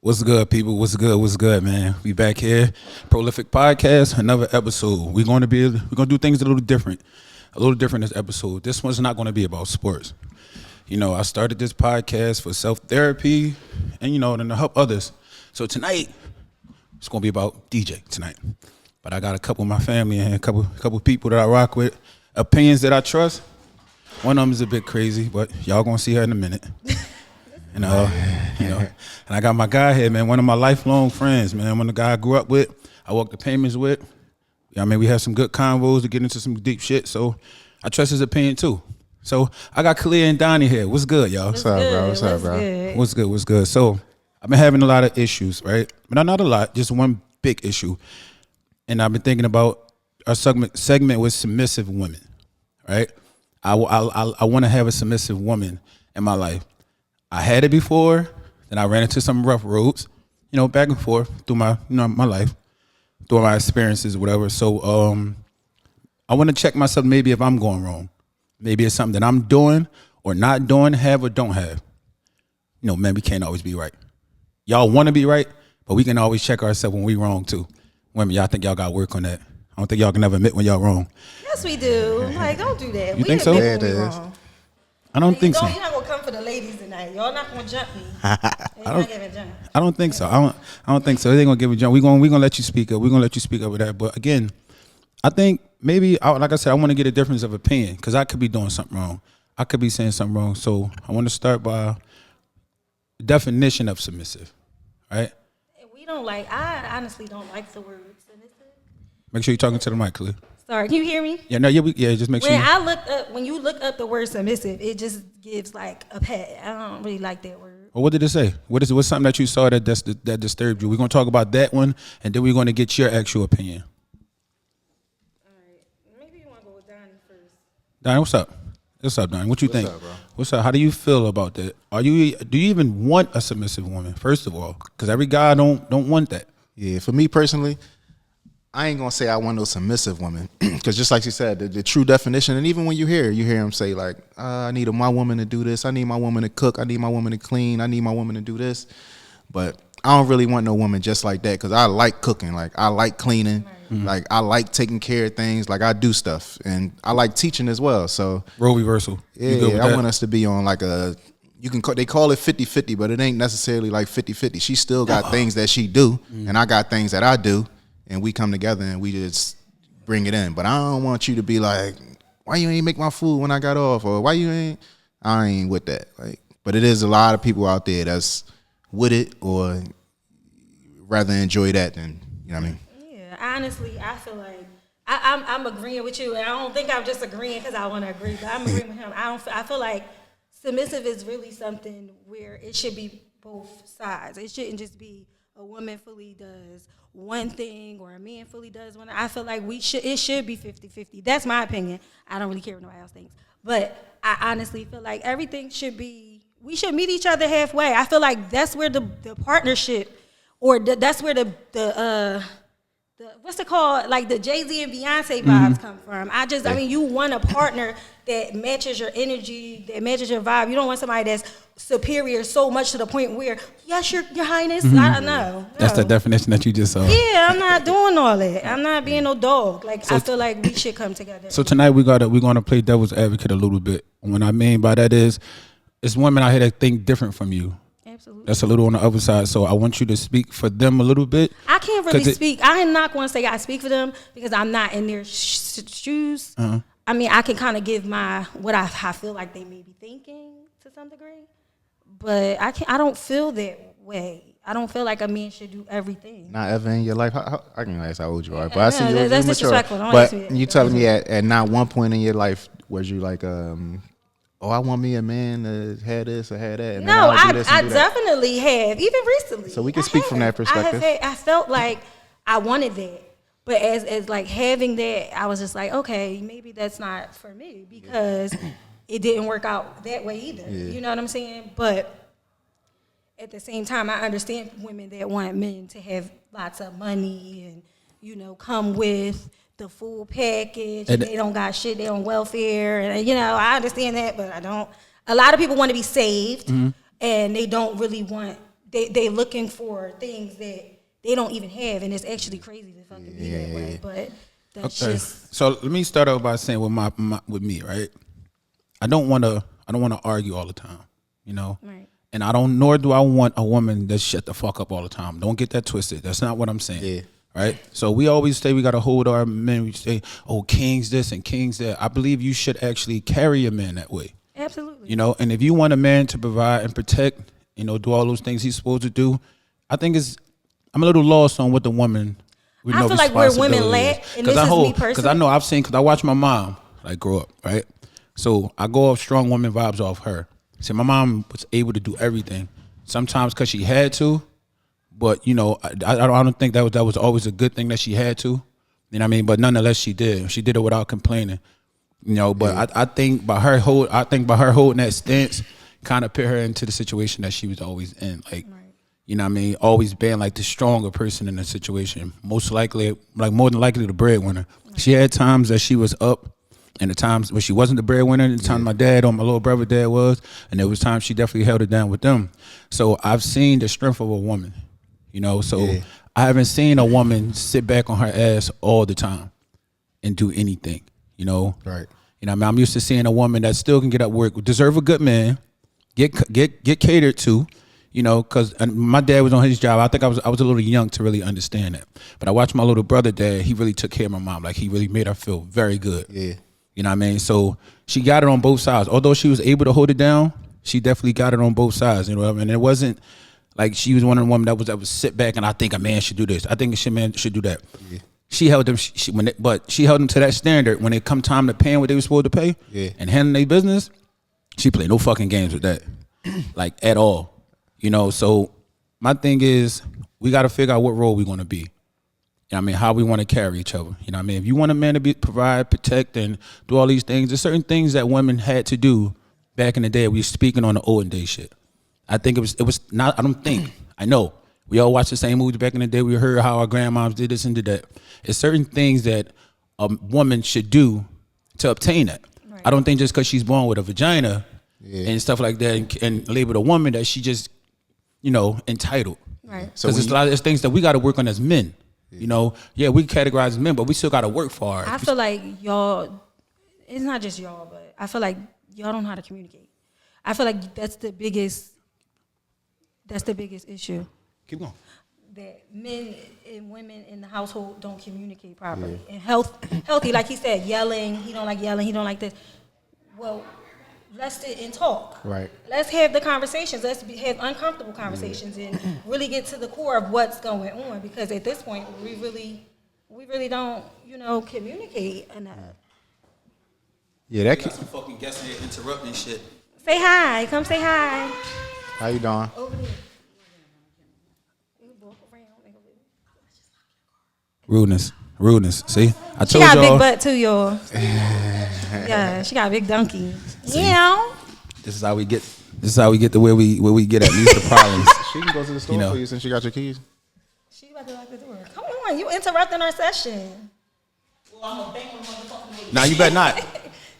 What's good, people? What's good? What's good, man? We back here, Prolific Podcast, another episode. We're gonna do things a little different this episode. This one's not gonna be about sports. You know, I started this podcast for self therapy, and and to help others. So tonight, it's gonna be about DJ tonight. But I got a couple of my family and a couple people that I rock with, opinions that I trust. One of them is a bit crazy, but y'all gonna see her in a minute. And and I got my guy here, man, one of my lifelong friends, man, one of the guy I grew up with, I walked the payments with. I mean, we had some good convos to get into some deep shit, so I trust his opinion too. So I got Khaliyah and Donney here. What's good, y'all? What's up, bro? What's up, bro? What's good? So I've been having a lot of issues, right? But not a lot, just one big issue. And I've been thinking about our segment with submissive women, right? I want to have a submissive woman in my life. I had it before, then I ran into some rough roads, back and forth through my, my life, through my experiences, whatever. So I want to check myself maybe if I'm going wrong. Maybe it's something that I'm doing or not doing, have or don't have. Man, we can't always be right. Y'all want to be right, but we can always check ourselves when we wrong too. Women, y'all think y'all got to work on that. I don't think y'all can ever admit when y'all wrong. Yes, we do. Like, don't do that. You think so? Yeah, it is. I don't think so. You're not gonna come for the ladies tonight. Y'all not gonna jump me. I don't think so. I don't think so. They ain't gonna give a jump. We gonna let you speak up. We're gonna let you speak up with that. But again, I think maybe, like I said, I want to get a difference of opinion because I could be doing something wrong. I could be saying something wrong. So I want to start by the definition of submissive, right? I honestly don't like the word submissive. Make sure you're talking to the mic, Khaliyah. Sorry, can you hear me? Yeah, just make sure. When you look up the word submissive, it just gives like a pat. I don't really like that word. Well, what did it say? What's something that you saw that disturbed you? We're gonna talk about that one, and then we're gonna get your actual opinion. All right, maybe you want to go with Donney first. Donney, what's up? What's up, Donney? What you think? What's up, bro? What's up? How do you feel about that? Do you even want a submissive woman? First of all, because every guy don't want that. Yeah, for me personally, I ain't gonna say I want no submissive woman, because just like you said, the true definition, and even when you hear him say like, I need my woman to do this, I need my woman to cook, I need my woman to clean, I need my woman to do this, but I don't really want no woman just like that, because I like cooking, like I like cleaning, like I like taking care of things, like I do stuff, and I like teaching as well. So role reversal. Yeah, I want us to be on like they call it 50-50, but it ain't necessarily like 50-50. She still got things that she do, and I got things that I do. And we come together and we just bring it in. But I don't want you to be like, why you ain't make my food when I got off? Or why you ain't? I ain't with that. Like, but it is a lot of people out there that's with it or rather enjoy that than, you know what I mean? Yeah, honestly, I feel like I'm agreeing with you. And I don't think I'm just agreeing because I want to agree. But I'm agreeing with him. I feel like submissive is really something where it should be both sides. It shouldn't just be a woman fully does one thing or a man fully does one. I feel like it should be 50-50. That's my opinion. I don't really care what nobody else thinks. But I honestly feel like everything we should meet each other halfway. I feel like that's where the partnership or that's where the what's it called? Like the Jay-Z and Beyonce vibes come from. I mean, you want a partner that matches your energy, that matches your vibe. You don't want somebody that's superior so much to the point where, yes, your highness, I don't know. That's the definition that you just saw. Yeah, I'm not doing all that. I'm not being no dog. Like, I feel like we should come together. So tonight we're gonna play devil's advocate a little bit. What I mean by that is, it's women out here that think different from you. Absolutely. That's a little on the other side. So I want you to speak for them a little bit. I can't really speak. I am not going to say I speak for them because I'm not in their shoes. Uh-huh. I mean, I can kind of give what I feel like they may be thinking to some degree, but I don't feel that way. I don't feel like a man should do everything. Not ever in your life. I can ask how old you are, but I see you're that's mature. Disrespectful. Don't but me that. You telling me at not one point in your life was you like, I want me a man to have this or have that. And no, I definitely have, even recently. So we can speak from that perspective. I felt like I wanted that. But as like having that, I was just like, okay, maybe that's not for me because it didn't work out that way either. Yeah. You know what I'm saying? But at the same time, I understand women that want men to have lots of money and, come with the full package, and they don't got shit, they on welfare, and I understand that, but I don't. A lot of people want to be saved, and they don't really want they looking for things that they don't even have, and it's actually crazy to fucking be that way. But that's just. So let me start out by saying with me, right? I don't want to argue all the time, you know. Right. And nor do I want a woman that shut the fuck up all the time. Don't get that twisted. That's not what I'm saying. Yeah. Right? So we always say we got to hold our men. We say, oh, kings this and kings that. I believe you should actually carry a man that way. Absolutely. You know, and if you want a man to provide and protect, you know, do all those things he's supposed to do, I think I'm a little lost on what the woman. I feel like where women lack, and this is me personally. Because I know because I watched my mom like grow up, right? So I go off strong woman vibes off her. See, my mom was able to do everything. Sometimes because she had to, but you know, I don't think that was always a good thing that she had to. You know what I mean? But nonetheless, she did. She did it without complaining. You know, but I think by her holding that stance, kind of put her into the situation that she was always in. Like, you know what I mean? Always being like the stronger person in the situation. More than likely the breadwinner. She had times that she was up. And the times when she wasn't the breadwinner, and the time my dad or my little brother dad was, and there was times she definitely held it down with them. So I've seen the strength of a woman, you know. So I haven't seen a woman sit back on her ass all the time and do anything, you know. Right. You know, I mean, I'm used to seeing a woman that still can get up work, deserve a good man, get catered to, you know. Because my dad was on his job. I think I was a little young to really understand that. But I watched my little brother dad. He really took care of my mom. Like he really made her feel very good. Yeah. You know what I mean? So she got it on both sides. Although she was able to hold it down, she definitely got it on both sides. You know what I mean? It wasn't like she was one of the women that was sit back and I think a man should do this. I think a man should do that. Yeah. She held them, but she held them to that standard when it come time to paying what they were supposed to pay and handling their business. She played no fucking games with that, like at all. You know, so my thing is we got to figure out what role we're going to be. You know what I mean, how we want to carry each other. You know what I mean? If you want a man to provide, protect, and do all these things, there's certain things that women had to do back in the day. We were speaking on the olden day shit. I think it was not, I know. We all watched the same movies back in the day. We heard how our grandmoms did this and did that. It's certain things that a woman should do to obtain that. Right. I don't think just because she's born with a vagina and stuff like that and labeled a woman that she just, you know, entitled. Right. Because there's things that we got to work on as men. You know, we categorize as men, but we still got to work for ours. I feel like y'all, it's not just y'all, but I feel like y'all don't know how to communicate. I feel like that's the biggest issue. Keep going. That men and women in the household don't communicate properly. And healthy, like he said, yelling, he don't like this. Well, let's sit and talk. Right. Let's have the conversations. Let's have uncomfortable conversations and really get to the core of what's going on. Because at this point, we really don't, you know, communicate enough. Yeah, that keeps some fucking guessing here, interrupting shit. Say hi. Come say hi. How you doing? Over there. Rudeness. See, I told y'all. She got a big butt too, y'all. Yeah, she got a big donkey. Yeah. This is how we get to where we get at least the problems. She can go to the store for you since she got your keys. She about to lock the door. Come on, you interrupting our session. Well, I'm gonna bang on motherfucking. Nah, you better not.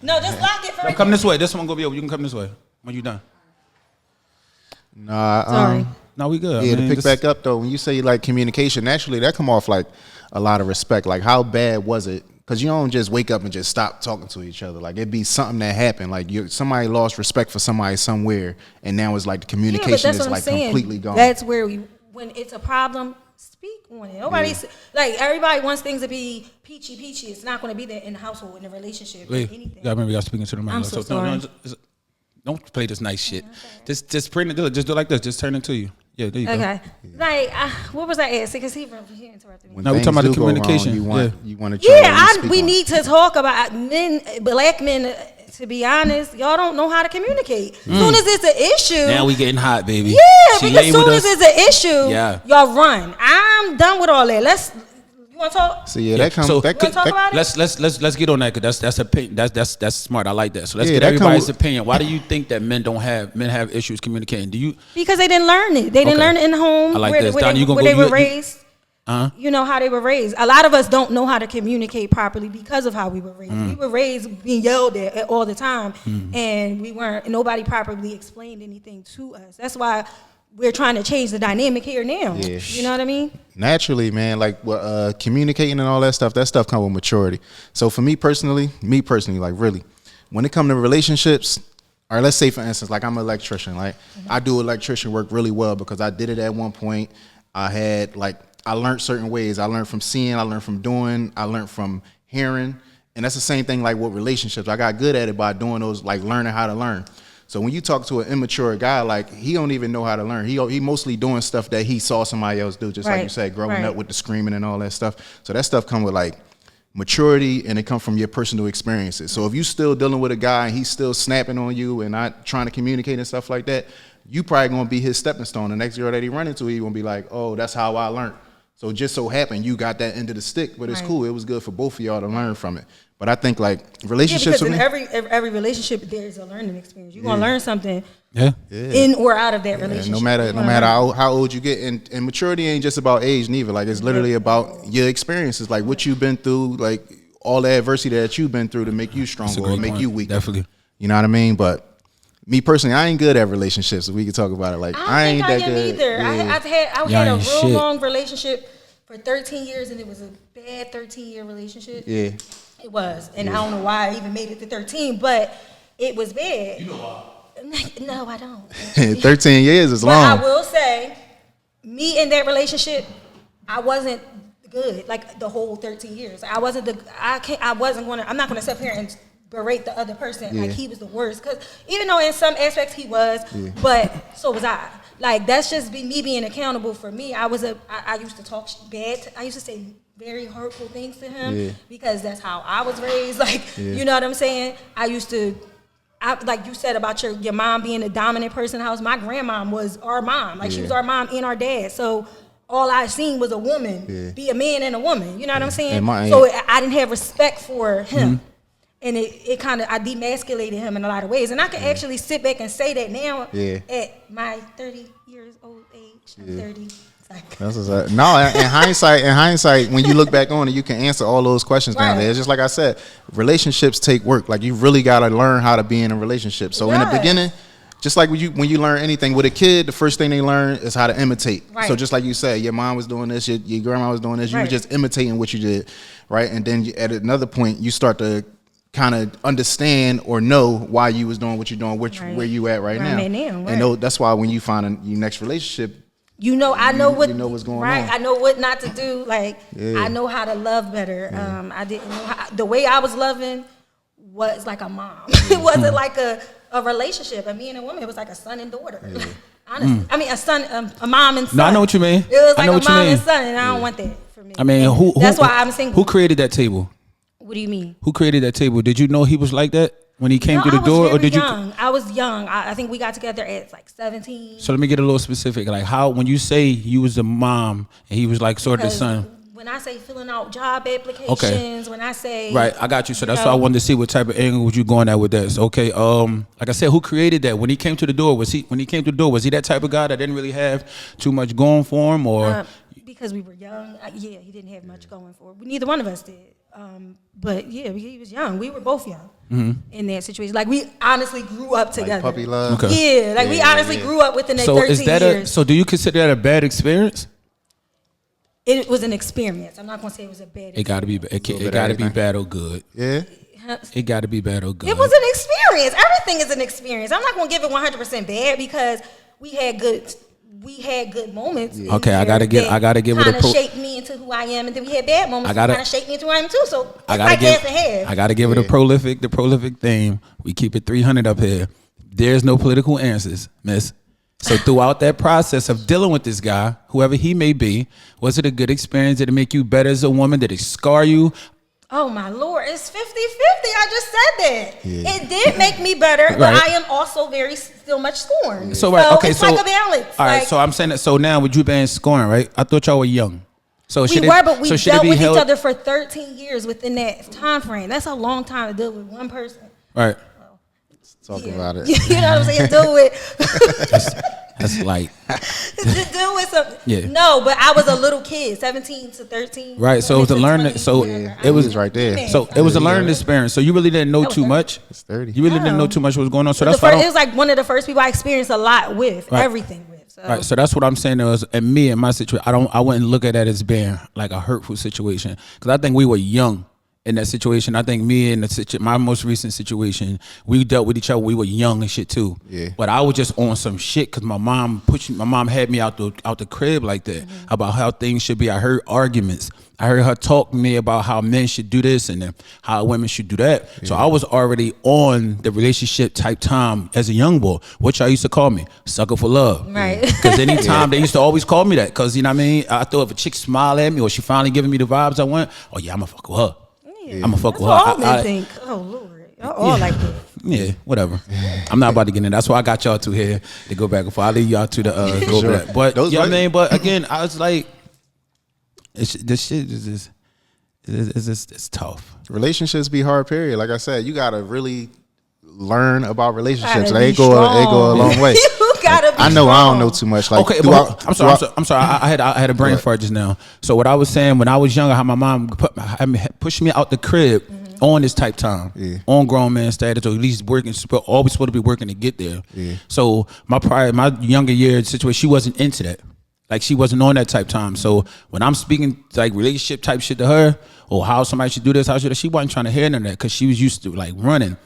No, just lock it first. Come this way. This one gonna be over. You can come this way when you done. Nah, sorry. No, we good. Yeah, to pick back up though, when you say like communication, naturally that come off like a lot of respect. Like, how bad was it? Because you don't just wake up and just stop talking to each other. Like, it'd be something that happened. Like, somebody lost respect for somebody somewhere, and now it's like the communication is like completely gone. That's where when it's a problem, speak on it. Nobody's like, everybody wants things to be peachy. It's not going to be there in the household, in the relationship, anything. I remember y'all speaking to the mic. I'm so sorry. Don't play this nice shit. Just print it. Do it. Just do it like this. Just turn it to you. Yeah, there you go. Okay. Like, what was I asking? Because he interrupted me. No, we're talking about the communication. You want to we need to talk about men, black men. To be honest, y'all don't know how to communicate. As soon as it's an issue, now we getting hot, baby. Yeah, because as soon as it's an issue, y'all run. I'm done with all that. You want to talk? So that comes. So, talk about it? Let's get on that because that's opinion. That's smart. I like that. So let's get everybody's opinion. Why do you think that men have issues communicating? Do you? Because they didn't learn it. They didn't learn it in the home. I like this. Donney, where they were raised. You know how they were raised. A lot of us don't know how to communicate properly because of how we were raised. We were raised being yelled at all the time, and nobody properly explained anything to us. That's why we're trying to change the dynamic here now. Yeah. You know what I mean? Naturally, man, like communicating and all that stuff comes with maturity. So for me personally, like really, when it comes to relationships, or let's say for instance, like I'm an electrician, like I do electrician work really well because I did it at one point. I learned certain ways. I learned from seeing, I learned from doing, I learned from hearing. And that's the same thing like with relationships. I got good at it by doing those, like learning how to learn. So when you talk to an immature guy, like he don't even know how to learn. He mostly doing stuff that he saw somebody else do, just like you said, growing up with the screaming and all that stuff. So that stuff come with like maturity, and it come from your personal experiences. So if you still dealing with a guy and he's still snapping on you and not trying to communicate and stuff like that, you probably gonna be his stepping stone. The next girl that he run into, he gonna be like, oh, that's how I learned. So just so happened you got that end of the stick, but it's cool. It was good for both of y'all to learn from it. But I think like relationships, because in every relationship there's a learning experience. You're gonna learn something Yeah. in or out of that relationship. No matter how old you get, and maturity ain't just about age neither. Like it's literally about your experiences, like what you've been through, like all the adversity that you've been through to make you stronger or make you weak. Definitely. You know what I mean? But me personally, I ain't good at relationships. So we can talk about it. Like I ain't that good. Either. Yeah. I've had a real shit. long relationship for 13 years, and it was a bad 13-year relationship. Yeah. It was, and I don't know why I even made it to 13, but it was bad. You know why? No, I don't. 13 years is But long. I will say, me in that relationship, I wasn't good. Like the whole 13 years, I'm not gonna sit here and berate the other person like he was the worst. Because even though in some aspects he was, but so was I. Like that's just me being accountable for me. I used to talk bad. I used to say very hurtful things to him because that's how I was raised. Like you know what I'm saying? Like you said about your mom being a dominant person in the house. My grandma was our mom. Like she was our mom and our dad. So all I seen was a woman be a man and a woman. You know what I'm saying? So I didn't have respect for him. And it kind of, I demasculated him in a lot of ways. And I can actually sit back and say that now at my 30 years old age. I'm 30. That's what's no, in hindsight, when you look back on it, you can answer all those questions down there. It's just like I said, relationships take work. Like you really got to learn how to be in a relationship. So in the beginning, just like when you learn anything with a kid, the first thing they learn is how to imitate. So just like you said, your mom was doing this, your grandma was doing this, you were just imitating what you did, right? And then at another point, you start to kind of understand or know why you was doing what you're doing, where you at right now. And that's why when you find your next relationship, I know what's going on. I know what not to do. Like I know how to love better. I didn't know the way I was loving was like a mom. It wasn't like a relationship. A man and a woman. It was like a son and daughter. Honestly, I mean a mom and son. No, I know what you mean. It was like a mom and son, and I don't want that for me. I mean, that's why I'm single. Who created that table? What do you mean? Who created that table? Did you know he was like that when he came through the door, or did young. I was young. I think we got together at like 17. So let me get a little specific. Like how, when you say you was the mom and he was like sort of the son. When I say filling out job applications, when I say right, I got you. So that's why I wanted to see what type of angle was you going at with that. So, okay, like I said, who created that? When he came to the door, was he that type of guy that didn't really have too much going for him, or because we were young? He didn't have much going for him. Neither one of us did. But yeah, he was young. We were both young in that situation. Like we honestly grew up together. Like puppy love. Okay. Yeah, we honestly grew up within that 13 years. So do you consider that a bad experience? It was an experience. I'm not gonna say it was a bad experience. It got to be bad or good. Yeah. It got to be bad or good. It was an experience. Everything is an experience. I'm not gonna give it 100% bad because we had good moments. Yeah. Okay, I gotta give it a shaped me into who I am, and then we had bad moments that kind of shaped me into who I am too. So it's like half and half. I gotta give it the prolific theme. We keep it 300 up here. There's no political answers, miss. So throughout that process of dealing with this guy, whoever he may be, was it a good experience? Did it make you better as a woman? Did it scar you? Oh my Lord, it's 50-50. I just said that. Yeah. It did make me better, but I am also still much scorned. So it's like a balance. All right, so I'm saying that. So now with you being scorned, right? I thought y'all were young. So we were, but we dealt with each other for 13 years within that time frame. That's a long time to deal with one person. Right. Talk about it. You know what I'm saying? Deal with. That's like. Deal with something. Yeah. No, but I was a little kid, 17 to 13. Right. So it was a learning. So it was right there. So it was a learning experience. So you really didn't know too much. It's 30. You really didn't know too much what was going on. So that's why it was like one of the first people I experienced a lot with everything with. So. Right, so that's what I'm saying. And me in my situation, I wouldn't look at that as being like a hurtful situation because I think we were young in that situation. I think me in my most recent situation, we dealt with each other. We were young and shit too. Yeah. But I was just on some shit because my mom had me out the crib like that about how things should be. I heard arguments. I heard her talk to me about how men should do this and then how women should do that. Yeah. So I was already on the relationship type time as a young boy, which I used to call me sucker for love. Right. Because anytime they used to always call me that. Because you know what I mean. I thought if a chick smile at me or she finally giving me the vibes I want, oh yeah, I'ma fuck with her. Yeah. I'ma fuck with her. All men think. Oh Lord, y'all all like that. Yeah, whatever. I'm not about to get in. That's why I got y'all two here to go back and forth. I'll leave y'all two to go over that. But you know what I mean. But again, I was like, this shit is just it's tough. Relationships be hard. Period. Like I said, you gotta really learn about relationships. They go a long way. You gotta be I know strong. I don't know too much. Like, okay, I'm sorry. I had a brain fart just now. So what I was saying when I was younger, how my mom pushed me out the crib on this type time, on grown man status, or at least working, always supposed to be working to get there. Yeah. So my younger year situation, she wasn't into that. Like she wasn't on that type time. So when I'm speaking like relationship type shit to her, or how somebody should do this, she wasn't trying to hear none of that because she was used to like running.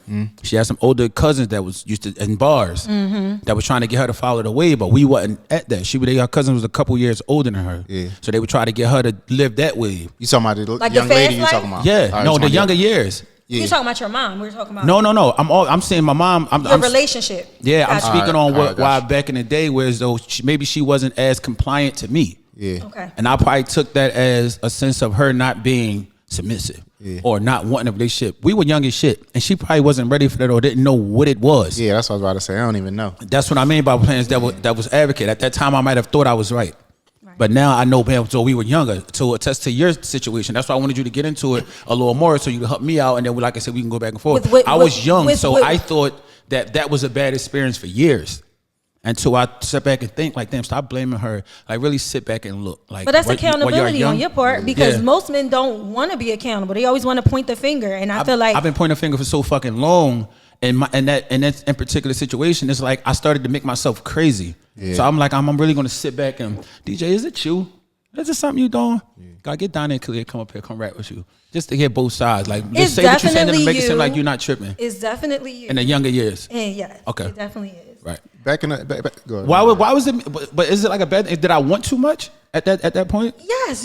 She had some older cousins that was used to in bars that was trying to get her to follow the way, but we wasn't at that. Her cousin was a couple years older than her, so they would try to get her to live that way. You talking about the like young the lady? You life? talking about? Yeah, right, no, the younger years. Yeah. You're talking about your mom. We're talking about No. I'm saying my mom. Your relationship. Yeah, I'm speaking on why gotcha. back in the day, whereas though maybe she wasn't as compliant to me. Yeah. Okay. And I probably took that as a sense of her not being submissive or not wanting a relationship. We were young as shit, and she probably wasn't ready for that or didn't know what it was. Yeah, that's what I was about to say. I don't even know. That's what I mean by playing devil's advocate. At that time, I might have thought I was right. But now I know, man, so we were younger. To attest to your situation, that's why I wanted you to get into it a little more so you can help me out. And then, like I said, we can go back and forth. I was young, so I thought that was a bad experience for years. Until I sit back and think, like, damn, stop blaming her. Like, really sit back and look. Like, but that's accountability on your part because most men don't want to be accountable. They always want to point the finger. And I feel like I've been pointing the finger for so fucking long. And that in particular situation, it's like I started to make myself crazy. Yeah. So I'm like, I'm really going to sit back and, DJ, is it you? Is it something you doing? Yeah. Gotta get Donney and Khaliyah come up here, come rap with you. Just to hear both sides. Like, just say what you're saying and make it seem like you're not tripping. It's definitely you. In the younger years. And yes, okay. It definitely is. Right. Back in the back, go ahead. Why was it? But is it like a bad? Did I want too much at that point? Yes.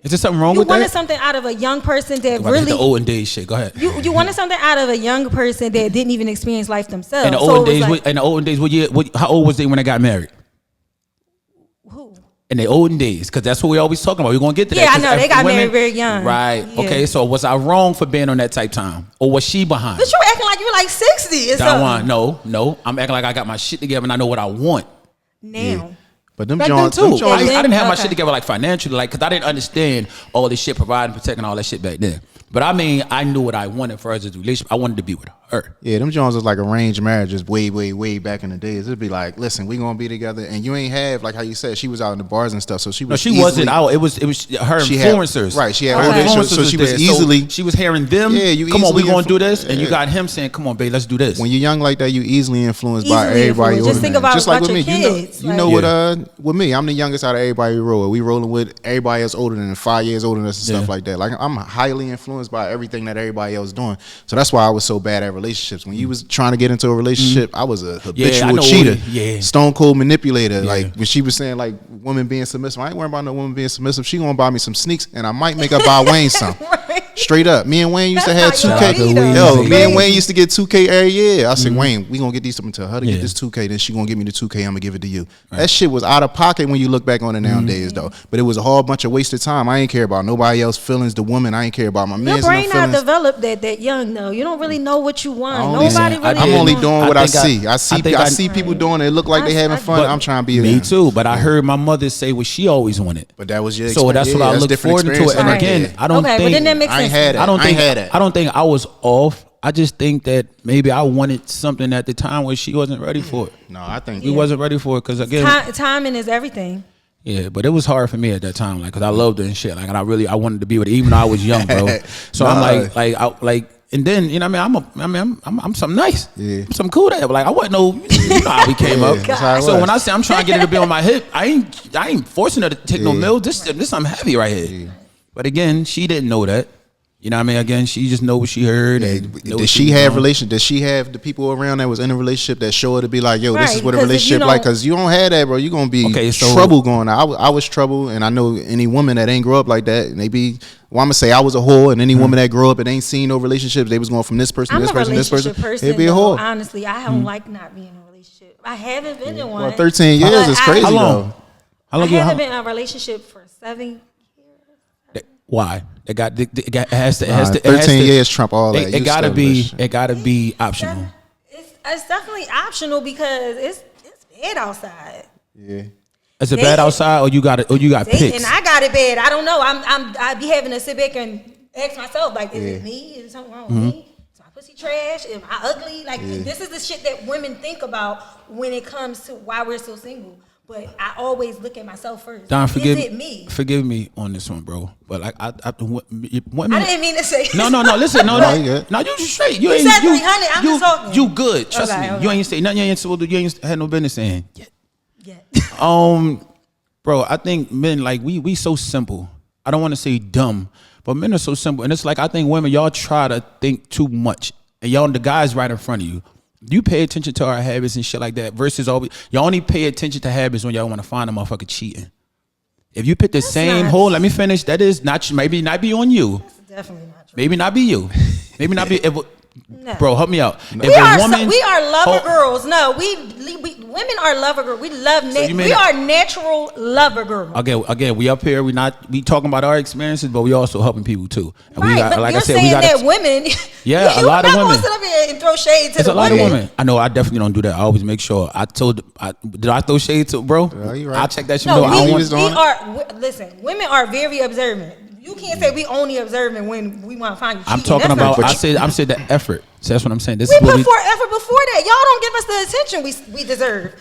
Is there something wrong with that? You wanted something out of a young person that really the olden days shit. Go ahead. You wanted something out of a young person that didn't even experience life themselves. In the olden days, how old was they when they got married? Who? In the olden days, because that's what we always talking about. We're gonna get to that. Yeah, I know they got married very young. Right. Yeah. Okay. So was I wrong for being on that type time, or was she behind? But you acting like you're like 60 or something. No. I'm acting like I got my shit together and I know what I want now. Yeah. But them back Johns, then too. I didn't have my shit together like financially, like because I didn't understand all this shit, providing, protecting, all that shit back then. But I mean, I knew what I wanted for us as a relationship. I wanted to be with her. Yeah, them Jones was like arranged marriages way back in the days. It'd be like, listen, we gonna be together, and you ain't have like how you said she was out in the bars and stuff. So she was. No, she wasn't out. It was her influencers. Right, she had influencers, so she was easily. So she was hearing them. Yeah, you come on, we gonna do this, and you got him saying, come on, babe, let's do this. When you're young like that, you easily influenced by everybody. Just think about just like with me. Kids, you know what? With me, I'm the youngest out of everybody we roll. We rolling with everybody else older than 5 years older than us and stuff like that. Like I'm highly influenced by everything that everybody else doing. So that's why I was so bad at relationships. When you was trying to get into a relationship, I was a habitual cheater, stone cold manipulator. Like when she was saying like women being submissive, I ain't worrying about no woman being submissive. She gonna buy me some sneaks, and I might make her buy Wayne some. Straight up, me and Wayne used to have 2K. Yo, me and Wayne used to get 2K every year. I said, Wayne, we gonna get these something to her to get this 2K. Then she gonna give me the 2K. I'm gonna give it to you. That shit was out of pocket when you look back on it nowadays, though. But it was a whole bunch of wasted time. I ain't care about nobody else's feelings. The woman, I ain't care about my man's feelings. Your brain not developed that young though. You don't really know what you want. Nobody really. I'm only doing what I see. I see people doing it. It look like they having fun. I'm trying to be me too. But I heard my mother say what she always wanted. But that was your so that's what I look forward to it. And again, I don't think. But then that makes sense. I don't think I was off. I just think that maybe I wanted something at the time where she wasn't ready for it. No, I think we wasn't ready for it because again, timing is everything. Yeah, but it was hard for me at that time, like, cause I loved her and shit, like, and I wanted to be with her, even though I was young, bro. So I'm like And then, you know what I mean? I'm something nice. Yeah. I'm something cool that. But like, I wasn't no, you know how we came up. That's how it So was. when I say I'm trying to get her to be on my hip, I ain't forcing her to take no meal. This something heavy right here. Yeah. But again, she didn't know that. You know what I mean? Again, she just know what she heard. And Did she have the people around that was in a relationship that show her to be like, yo, this is what a relationship like? Because you don't have that, bro. You're going to be trouble going on. I was trouble, and I know any woman that ain't grow up like that, and they be, well, I'm going to say I was a whore, and any woman that grew up and ain't seen no relationships, they was going from this person to this person to this person. It'd be a whore. Honestly, I don't like not being in a relationship. I haven't been in one. Well, 13 years is crazy, how long? though. I haven't been in a relationship for 7 years. Why? It has to 13 years trump all that. It gotta be optional. It's definitely optional because it's bad outside. Yeah. Is it bad outside or you got pics? And I got it bad. I don't know. I be having to sit back and ask myself, like, is it me? Is something wrong with me? Is my pussy trash? Am I ugly? Like, this is the shit that women think about when it comes to why we're so single. But I always look at myself first. Don, is it me? Forgive me on this one, bro. But like, women. I didn't mean to say. No. Listen, no. You straight. You said 300. I'm just talking. You good? Trust me. Okay. You ain't say nothing. You ain't had no business saying. Yeah. Bro, I think men like we so simple. I don't want to say dumb, but men are so simple, and it's like I think women y'all try to think too much, and y'all the guys right in front of you. You pay attention to our habits and shit like that versus y'all only pay attention to habits when y'all want to find a motherfucker cheating. If you pick the same hole, let me finish. That is not maybe not be on you. That's definitely not true. Maybe not be you. Maybe not be. No. Bro, help me out. We are lover girls. No, women are lover girls. We love. We are natural lover girls. Again, we up here. We talking about our experiences, but we also helping people too. And right, we got, but like you're I said, saying we got that women. Yeah, a lot of women. Not going to sit up here and throw shade to a lot of women. I know. I definitely don't do that. I always make sure. Did I throw shade to bro? You're right. I'll check that shit. Listen, women are very observant. You can't say we only observant when we want to find you cheating. I'm talking about. I said the effort. So that's what I'm saying. We put forth effort before that. Y'all don't give us the attention we deserve.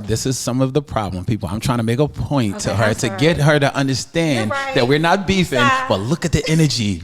This is some of the problem, people. I'm trying to make a point to her to get her to understand that we're not beefing, but look at the energy.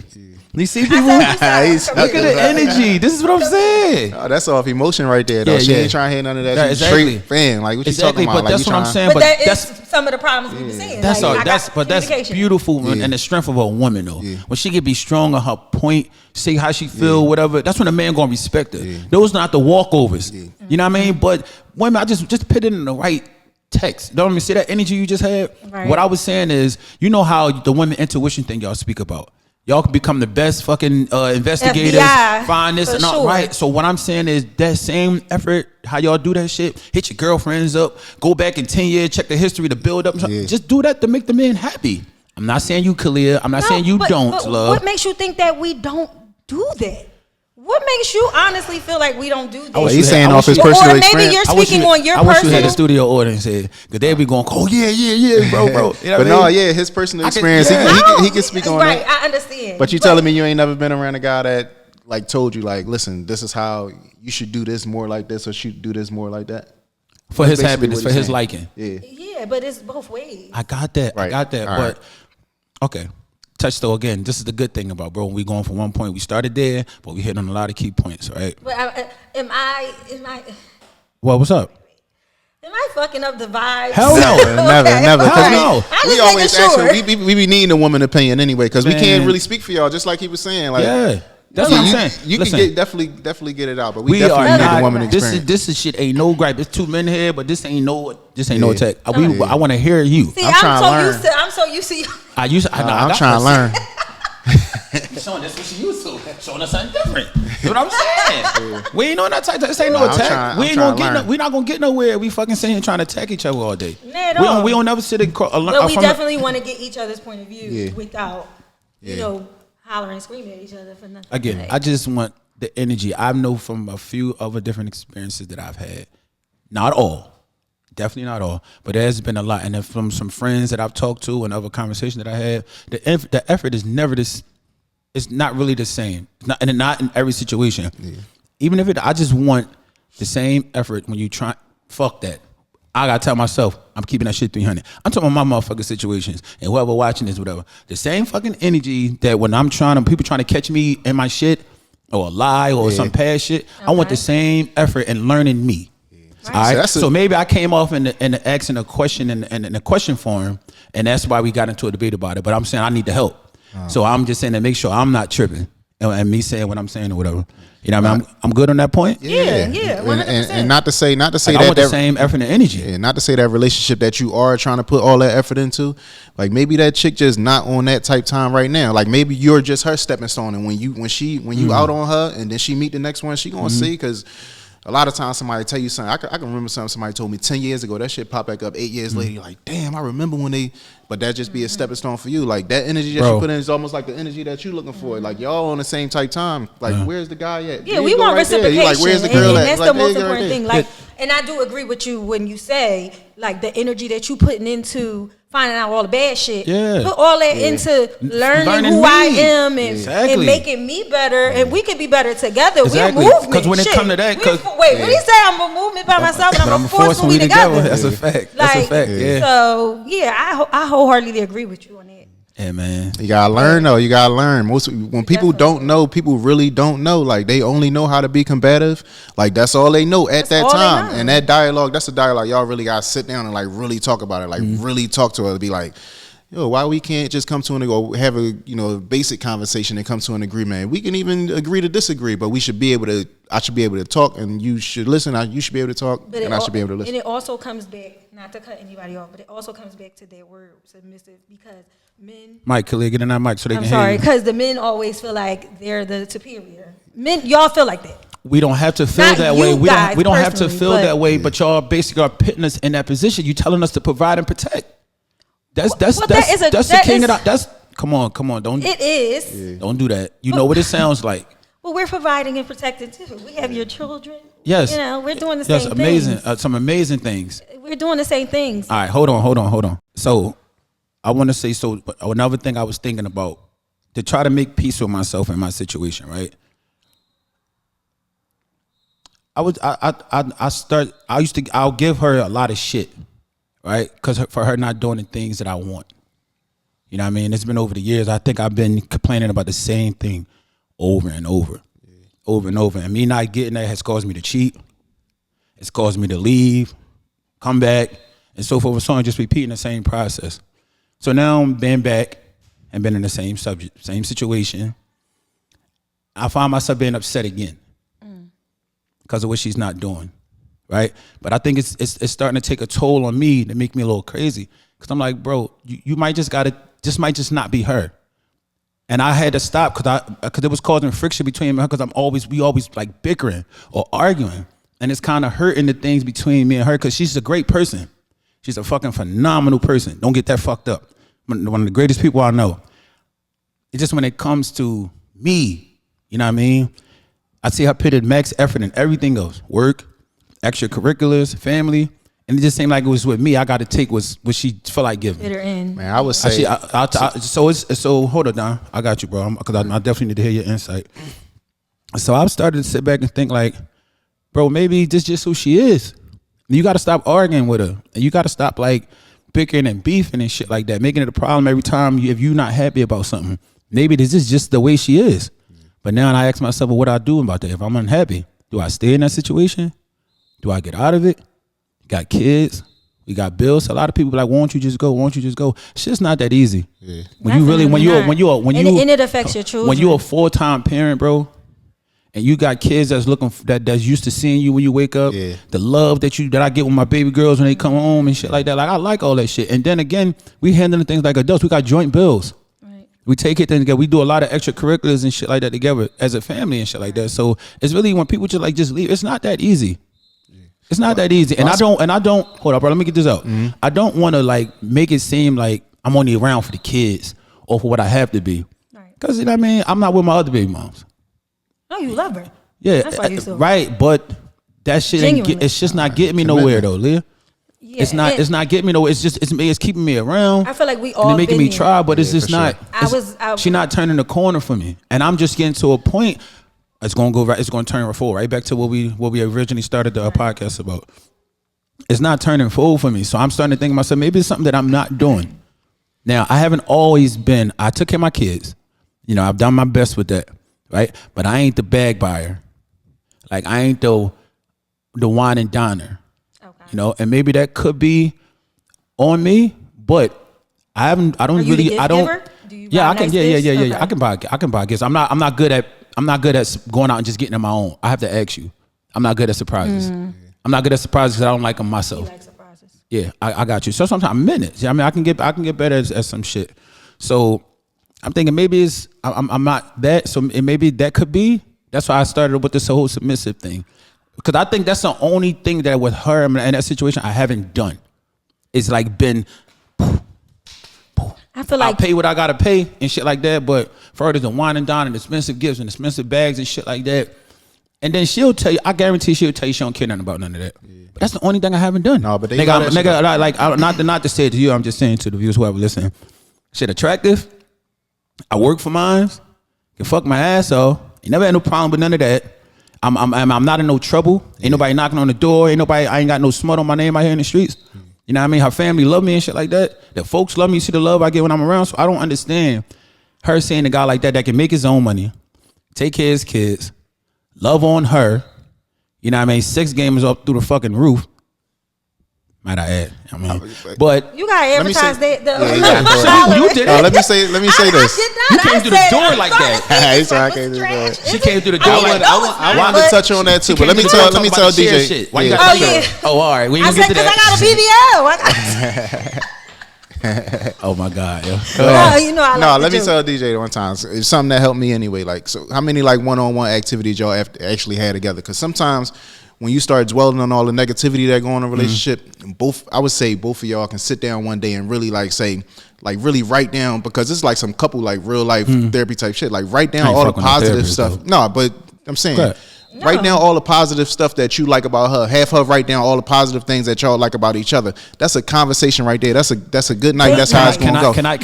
You see people? Look at the energy. This is what I'm saying. Oh, that's off emotion right there, though. She ain't trying to hear none of that. She's straight fan. Like, what you talking about? But that's what I'm saying. But that's some of the problems we be seeing. That's beautiful and the strength of a woman, though. When she can be strong on her point, say how she feel, whatever, that's when a man gonna respect her. Those not the walkovers. You know what I mean? But women, I just put it in the right text. Don't let me see that energy you just had. Right. What I was saying is, you know how the women intuition thing y'all speak about. Y'all can become the best fucking investigators, FBI, find this and all right. So what I'm saying is that same effort, how y'all do that shit, hit your girlfriends up, go back in 10 years, check the history to build up. Just do that to make the man happy. I'm not saying you, Khaliyah. I'm not saying you don't, love. What makes you think that we don't do that? What makes you honestly feel like we don't do that? He's saying off his personal experience. Or maybe you're speaking on your personal. I wish you had a studio audience and said, because they be going, oh, yeah, bro. You know but no, his personal experience, he can speak on right, it. I understand. But you telling me you ain't never been around a guy that like told you, like, listen, this is how you should do this more like this or should do this more like that? For his happiness, for his liking. Yeah, but it's both ways. I got that. Right. But, okay. Touch though again. This is the good thing about bro. We going from one point. We started there, but we hit on a lot of key points, right? But am I? Well, what's up? Am I fucking up the vibes? Hell no, never. Hell no. We always ask her. We be needing a woman opinion anyway because we can't really speak for y'all. Just like he was saying, like that's what I'm saying. You can definitely get it out, but we definitely need a woman experience. This is shit ain't no gripe. It's two men here, but this ain't no attack. I want to hear you. See, I'm so used to you. I'm trying to learn. Showing that's what she used to. Showing us something different. You know what I'm saying? We ain't on that type. This ain't no attack. We not gonna get nowhere. We fucking sitting here trying to attack each other all day. We don't never sit and but we definitely want to get each other's point of view without hollering and screaming at each other for nothing. Again, I just want the energy. I know from a few other different experiences that I've had. Not all. Definitely not all, but there's been a lot, and then from some friends that I've talked to and other conversations that I had, the effort is never this. It's not really the same. Not in every situation. Even if I just want the same effort when you try. Fuck that. I gotta tell myself I'm keeping that shit 300. I'm talking about my motherfucking situations and whoever watching this, whatever. The same fucking energy that when I'm people trying to catch me in my shit. or a lie or some past shit. I want the same effort in learning me. All right. So maybe I came off in the asking a question in the question form, and that's why we got into a debate about it. But I'm saying I need the help. So I'm just saying to make sure I'm not tripping and me saying what I'm saying or whatever. You know what I mean? I'm good on that point. Yeah, 100%. And not to say like that I want the same effort and energy. Yeah, not to say that relationship that you are trying to put all that effort into, like maybe that chick just not on that type time right now. Like maybe you're just her stepping stone, and when you out on her, and then she meet the next one, she gonna see because. A lot of times somebody tell you something. I can remember something somebody told me 10 years ago. That shit pop back up 8 years later. You're like, damn, I remember when they. But that just be a stepping stone for you. Like that energy that you put in is almost like the energy that you looking for. Like y'all on the same type time. Like where's the guy at? Yeah, we want reciprocation. Like where's the girl and at? that's the most important thing. Like, and I do agree with you when you say like the energy that you putting into finding out all the bad shit. Yeah. Put all that into learning who I am and making me better, and we can be better together. Exactly. We're a movement. Because when it come to that, wait, when you say I'm a movement by myself and I'm a force when we together, that's a fact. Like, that's a fact. Yeah. So yeah, I wholeheartedly agree with you on that. Yeah, man. You gotta learn though. You gotta learn. When people don't know, people really don't know. Like they only know how to be combative. Like that's all they know at that time. And that dialogue, that's a dialogue y'all really gotta sit down and like really talk about it. Like really talk to her. Be like, yo, why we can't just come to have a basic conversation and come to an agreement? We can even agree to disagree, but we should be able to. I should be able to talk, and you should listen. You should be able to talk, and I should be able to listen. And it also comes back, not to cut anybody off, but it also comes back to that word submissive because men. Mike, Khaliyah, get in that mic so they can hear you. I'm sorry, because the men always feel like they're the superior. Men, y'all feel like that. We don't have to feel Not that you way. We guys don't have to personally, feel that way. But y'all basically are putting us in that position. You telling us to provide and protect. That's the king of that. That's come on. Don't. It is. Don't do that. You know what it sounds like. Well, we're providing and protecting too. We have your children. Yes. We're doing the same things. Amazing. Some amazing things. We're doing the same things. All right, hold on. So, I want to say another thing I was thinking about to try to make peace with myself and my situation, right? I'll give her a lot of shit, right? Because for her not doing the things that I want. You know what I mean? It's been over the years. I think I've been complaining about the same thing over and over, over and over. And me not getting that has caused me to cheat. It's caused me to leave, come back, and so forth and so on, just repeating the same process. So now I'm been back and been in the same subject, same situation. I find myself being upset again because of what she's not doing, right? But I think it's starting to take a toll on me to make me a little crazy because I'm like, bro, you might this might just not be her. And I had to stop because it was causing friction between me and her because we always like bickering or arguing. And it's kind of hurting the things between me and her because she's a great person. She's a fucking phenomenal person. Don't get that fucked up. One of the greatest people I know. It's just when it comes to me, you know what I mean? I see her pitted max effort in everything else. Work, extracurriculars, family. And it just seemed like it was with me. I got to take what she feel like giving. Fit her in. Man, I would say. So hold it down. I got you, bro. Because I definitely need to hear your insight. So I've started to sit back and think like, bro, maybe this is just who she is. You got to stop arguing with her. And you got to stop like bickering and beefing and shit like that. Making it a problem every time if you're not happy about something. Maybe this is just the way she is. But now I ask myself, well, what do I do about that? If I'm unhappy, do I stay in that situation? Do I get out of it? Got kids, we got bills. A lot of people be like, won't you just go? Won't you just go? Shit's not that easy. Yeah. When it affects your children. When you're a full-time parent, bro, and you got kids that's used to seeing you when you wake up, the love that I get with my baby girls when they come home and shit like that. Like I like all that shit. And then again, we handling things like adults. We got joint bills. Right. We take it together. We do a lot of extracurriculars and shit like that together as a family and shit like that. So it's really when people just leave. It's not that easy. It's not that easy. And I don't hold up, bro. Let me get this out. Mm-hmm. I don't want to like make it seem like I'm only around for the kids or for what I have to be. Right. Cause you know what I mean? I'm not with my other baby moms. Oh, you love her. Yeah. That's why you so right. But that shit it's just not getting me nowhere though, Leah. Yeah, it's not getting me nowhere. It's keeping me around. I feel like we all and making me try, but it's just not. Sure. She's not turning the corner for me. And I'm just getting to a point. It's gonna go right. It's gonna turn full right back to what we originally started the podcast about. It's not turning full for me, so I'm starting to think to myself, maybe it's something that I'm not doing. Now I haven't always been. I took care of my kids. You know, I've done my best with that, right? But I ain't the bag buyer. Like I ain't the wine and diner. Okay. You know, and maybe that could be on me, but I don't Are you the really gift I don't. giver? Do you Yeah, buy I can. nice Yeah. gifts? Okay. I can buy gifts. I'm not good at going out and just getting on my own. I have to ask you. I'm not good at surprises. I'm not good at surprises because I don't like them myself. You like surprises. Yeah, I got you. So sometimes minutes. Yeah, I mean, I can get better at some shit. So I'm thinking maybe it's I'm not that. So maybe that could be. That's why I started with this whole submissive thing, because I think that's the only thing that with her in that situation I haven't done. It's like been. I feel I'll like pay what I gotta pay and shit like that. But further than wine and dine and expensive gifts and expensive bags and shit like that. And then she'll tell you, I guarantee she'll tell you she don't care nothing about none of that. But that's the only thing I haven't done. No, but they nigga, love that shit. not to say it to you, I'm just saying to the viewers, whoever listening. Shit attractive. I work for mine. Can fuck my ass off. Ain't never had no problem with none of that. I'm not in no trouble. Ain't nobody knocking on the door. I ain't got no smut on my name out here in the streets. You know what I mean? Her family love me and shit like that. The folks love me. You see the love I get when I'm around. So I don't understand her saying a guy like that can make his own money, take care of his kids, love on her. You know what I mean? 6 gamers up through the fucking roof. Might I add? I mean, but you gotta advertise that. you did it. Let me say this. You came through the door like that. He's like, I can't do that. She came through the door like I wanted to touch on that too, but let me tell DJ. Shit. Why you gotta share? Oh, all right. We I ain't said get to because that. I got a BBL. Oh my God, yo. No, you know I like No, the let me joke. tell DJ one time. It's something that helped me anyway. Like, so how many like one-on-one activities y'all actually had together? Because sometimes when you start dwelling on all the negativity that go on in a relationship, I would say both of y'all can sit down one day and really really write down, because it's like some couple like real life therapy type shit. Like write down all the positive stuff. Though. No, but I'm saying write down all the positive stuff that you like about her. Have her write down all the positive things that y'all like about each other. That's a conversation right there. That's a good night. That's how it's gonna go. Can I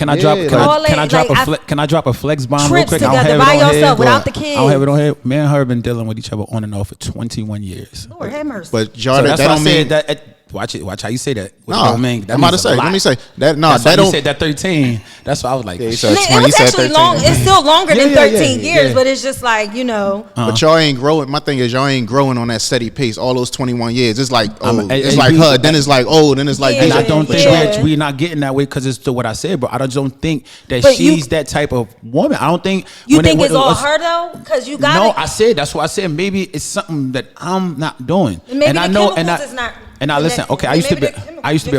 drop a flex bomb real quick? Trips together by yourself without the kids. I don't have it on here. Me and her have been dealing with each other on and off for 21 years. Lord have mercy. But y'all, So that's that why I don't said mean that. Watch it. Watch how you say that. No, I'm about to say. Let me say that. No, That's that why don't. you said that 13. That's why I was like, Yeah, he shit. said it was actually 13. long. It's still longer than Yeah, 13 years, yeah. but it's just like But y'all ain't growing. My thing is y'all ain't growing on that steady pace. All those 21 years, it's like it's like her. Then it's like then it's like. Yeah. And I don't think Yeah. we're not getting that way because it's to what I said, but I just don't think that But she's that type of woman. I don't think you think it's all her though, because you got No, it. I said that's why I said maybe it's something that I'm not doing. Maybe and the I know, chemicals is not and I listen. connected. Okay, I used to be Maybe the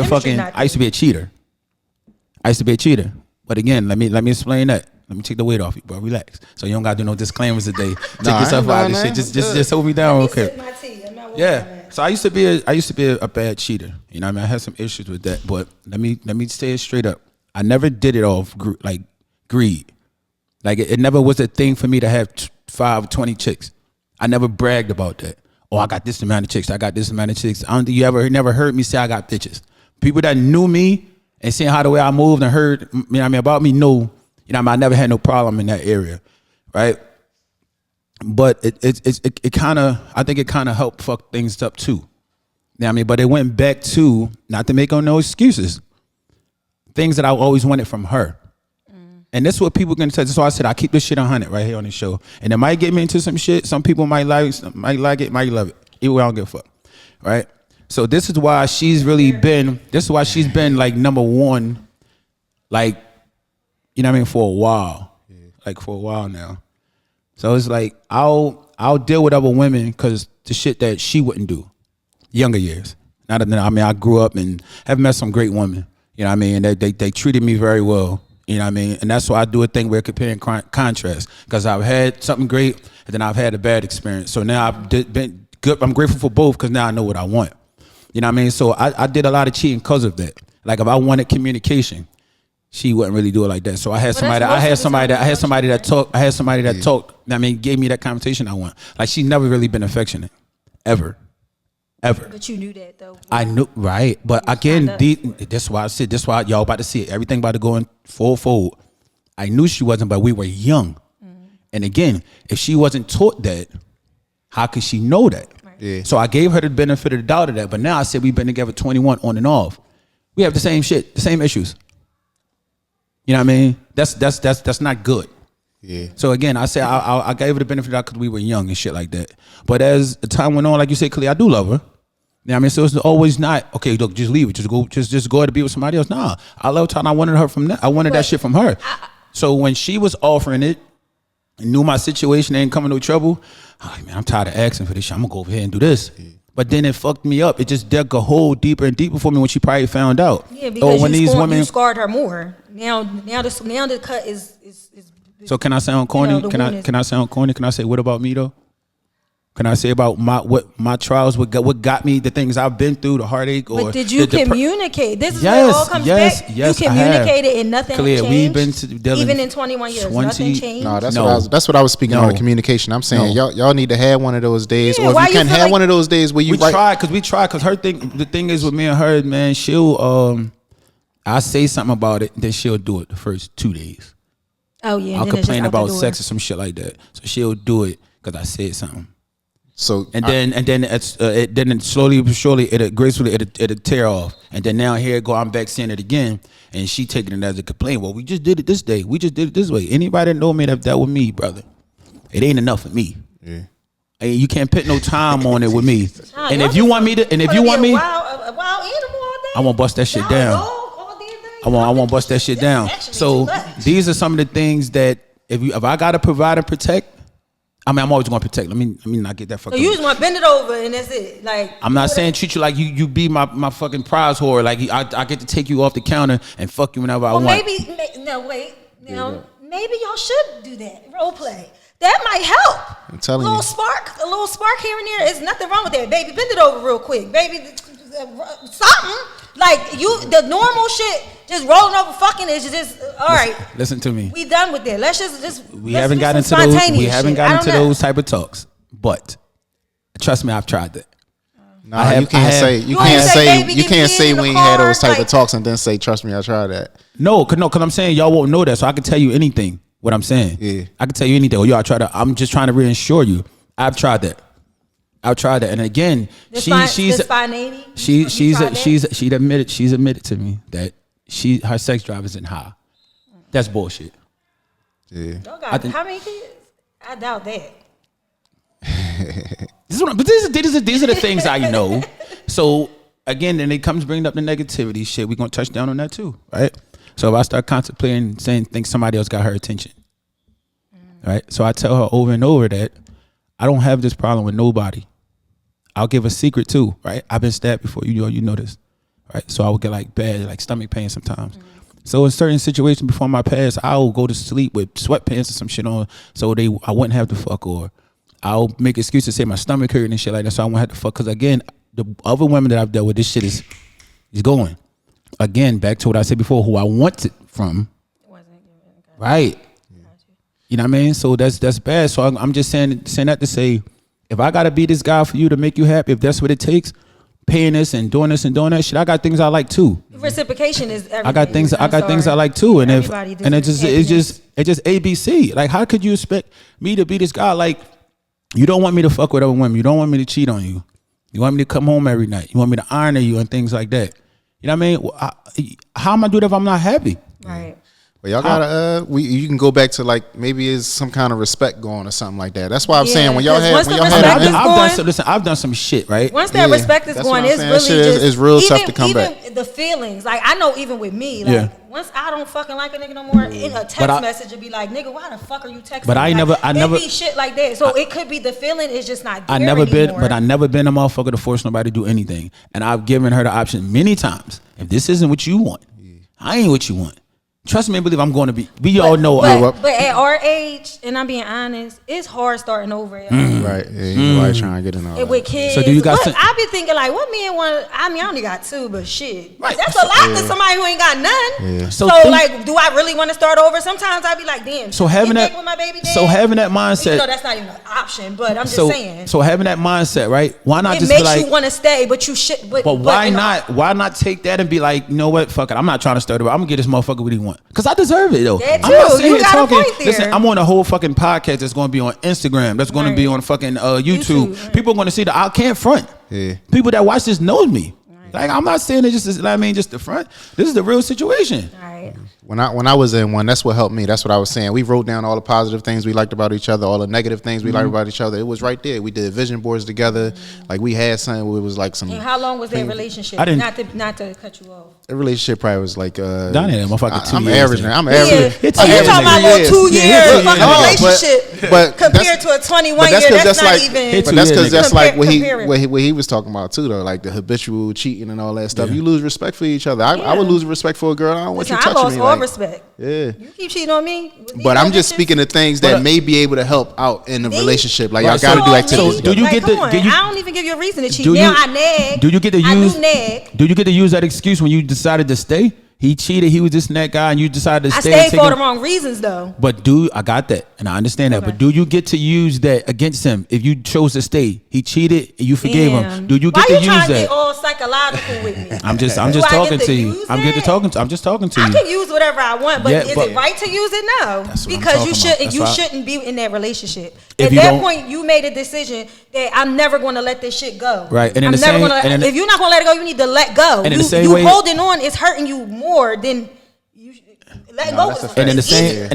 chemistry not I used to be a cheater. I used to be a cheater. But again, let me explain that. Let me take the weight off you, bro. Relax. So you don't gotta do no disclaimers today. Take yourself out of this shit. Just hold me down real quick. Yeah. So I used to be a bad cheater. You know what I mean? I had some issues with that. But let me say it straight up. I never did it off greed. Like it never was a thing for me to have 20 chicks. I never bragged about that. Oh, I got this amount of chicks. I got this amount of chicks. I don't think you never heard me say I got bitches. People that knew me and seeing how the way I moved and heard, you know what I mean, about me know, you know what I mean, I never had no problem in that area, right? But it kind of, I think it kind of helped fuck things up too. You know what I mean? But it went back to, not to make no excuses, things that I always wanted from her. And this is what people can tell. So I said I keep this shit 100 right here on the show, and it might get me into some shit. Some people might like it, might love it. Either way, I don't give a fuck, right? So this is why she's really been. This is why she's been like number one, like, you know what I mean, for a while, like for a while now. So it's like I'll deal with other women because the shit that she wouldn't do, younger years. Not that I mean I grew up and have met some great women. You know what I mean? And they treated me very well. You know what I mean? And that's why I do a thing where comparing contrast, because I've had something great and then I've had a bad experience. So now I've been good. I'm grateful for both because now I know what I want. You know what I mean? So I did a lot of cheating because of that. Like if I wanted communication, she wouldn't really do it like that. So I had somebody that talked. I mean, gave me that conversation I want. Like she's never really been affectionate, ever. But you knew that though. I knew, right? But again, that's why I said. That's why y'all about to see it. Everything about to go in full fold. I knew she wasn't, but we were young. And again, if she wasn't taught that, how could she know that? Right. Yeah. So I gave her the benefit of the doubt of that. But now I said we've been together 21 on and off. We have the same shit, the same issues. You know what I mean? That's not good. Yeah. So again, I say I gave her the benefit of that because we were young and shit like that. But as the time went on, like you said, Khaliyah, I do love her. You know what I mean? So it's always not, okay, look, just leave it. Just go ahead to be with somebody else. Nah. I loved her and I wanted her from that. I wanted that shit from her. So when she was offering it and knew my situation ain't coming no trouble, I'm like, man, I'm tired of asking for this shit. I'm gonna go over here and do this. Yeah. But then it fucked me up. It just dug a hole deeper and deeper for me when she probably found out. Yeah, because you scarred her more. Now the cut is. So can I sound corny? Can I sound corny? Can I say what about me though? Can I say about my trials? What got me? The things I've been through, the heartache, or but did you communicate? This is where it all comes back. Yes, you communicated and nothing changed. We've been dealing even in 21 years. Nothing changed. No, that's what I was speaking on the communication. I'm saying y'all need to have one of those days, or if you can have one of those days where you try because her thing. The thing is with me and her, man, she'll I say something about it, then she'll do it the first 2 days. Oh yeah, I'll complain about sex or some shit like that. So she'll do it because I said something. So then slowly but surely it'll tear off, and then now here it go, I'm back saying it again, and she taking it as a complaint. Well, we just did it this day. We just did it this way. Anybody that know me that with me, brother, it ain't enough for me. Yeah. And you can't put no time on it with me. And if you want me, I won't bust that shit down. I won't bust that shit down. So these are some of the things that if I gotta provide and protect, I mean, I'm always gonna protect. Let me not get that fucking. So you just want to bend it over and that's it. Like I'm not saying treat you like you be my fucking prize whore. Like I get to take you off the counter and fuck you whenever I want. Maybe y'all should do that role play. That might help. I'm telling you. A little spark here and there. There's nothing wrong with that, baby. Bend it over real quick, baby. Something. Like the normal shit, just rolling over fucking is just all right. Listen to me. We done with that. Let's just. We haven't gotten into those. We haven't gotten into those type of talks. But trust me, I've tried that. Nah, you can't say we ain't had those type of talks and then say, trust me, I tried that. No, cause I'm saying y'all won't know that, so I can tell you anything. What I'm saying. Yeah. I can tell you anything. I try to. I'm just trying to reassure you. I've tried that. And again, she's admitted to me that her sex drive isn't high. That's bullshit. Yeah. How many kids? I doubt that. These are the things I know. So again, then it comes bringing up the negativity shit. We're gonna touch down on that too, right? So if I start contemplating think somebody else got her attention, right? So I tell her over and over that I don't have this problem with nobody. I'll give a secret too, right? I've been stabbed before, you know this, right? So I would get like bad stomach pain sometimes. Mm-hmm. So in certain situations before my past, I'll go to sleep with sweatpants or some shit on, so I wouldn't have to fuck, or I'll make excuses to say my stomach hurt and shit like that, so I won't have to fuck. Because again, the other women that I've dealt with, this shit is going. Again, back to what I said before, who I want it from, right? Yeah. You know what I mean? So that's bad. So I'm just saying that to say, if I gotta be this guy for you to make you happy, if that's what it takes, paying this and doing this and doing that shit, I got things I like too. Reciprocation is everything. I got things I like too, and it's just ABC. Like, how could you expect me to be this guy? Like, you don't want me to fuck with other women. You don't want me to cheat on you. You want me to come home every night. You want me to honor you and things like that. You know what I mean? How am I do that if I'm not happy? Right. Well, y'all gotta you can go back to like maybe it's some kind of respect going or something like that. That's why I'm saying when y'all have I've done some shit, right? Once that respect is going, it's really it's real tough to come back. Even the feelings, like I know, even with me, like once I don't fucking like a nigga no more, in a text message would be like, nigga, why the fuck are you texting? But I never be shit like that. So it could be the feeling is just not there anymore. I never been a motherfucker to force nobody to do anything, and I've given her the option many times. If this isn't what you want, I ain't what you want. Trust me and believe I'm going to be. We all know. But at our age, and I'm being honest, it's hard starting over. Right. Yeah, nobody trying to get in all with kids. So do you got? I be thinking like, what men want? I mean, I only got 2, but shit, that's a lot to somebody who ain't got none. Yeah. So like, do I really want to start over? Sometimes I be like, damn. So having that with my baby dad? So having that mindset. Even though that's not even an option, but I'm just saying. So having that mindset, right? Why not just makes you want to stay, but you should. But why not? Why not take that and be like, you know what? Fuck it. I'm not trying to start over. I'm gonna get this motherfucker what he want because I deserve it though. That too. I'm not sitting you here got talking. A point there. Listen, I'm on a whole fucking podcast that's going to be on Instagram. That's going to be on fucking YouTube. Right. People are going to see that I can't front. Yeah. People that watch this knows me. Right. Like I'm not saying it just. I mean, just the front. This is the real situation. Right. Right. When I was in one, that's what helped me. That's what I was saying. We wrote down all the positive things we liked about each other, all the negative things we liked about each other. It was right there. We did vision boards together. Like we had something where it was like some. And how long was that relationship? I didn't. Not to cut you off. The relationship probably was like Donnie, that motherfucker 2 I'm years. averaging. I'm averaging. Yeah. Oh, you're talking about a little 2 year fucking relationship, but compared to a 21 year. That's not even. But that's because that's like what comparing. he was talking about too, though. Like the habitual cheating and all that stuff. You lose respect for each other. I would lose respect for a girl. I don't want you touching me. I lost all respect. Yeah. You keep cheating on me. But I'm just speaking of things that may be able to help out in the relationship. Like y'all got to do activities. So do you get the? I don't even give you a reason to cheat. Now I nag. Do you get to use? I do nag. Do you get to use that excuse when you decided to stay? He cheated. He was this and that guy, and you decided to stay. I stayed for the wrong reasons, though. But I got that, and I understand that. But do you get to use that against him if you chose to stay? He cheated, and you forgave him. Do you get to use that? Why you trying to get all psychological with me? I'm just talking to you. I'm just talking to you. I can use whatever I want, but is it right to use it? No, because you shouldn't be in that relationship. At that point, you made a decision that I'm never going to let this shit go. Right, and if you're not going to let it go, you need to let go. You holding on is hurting you more than you letting go. And in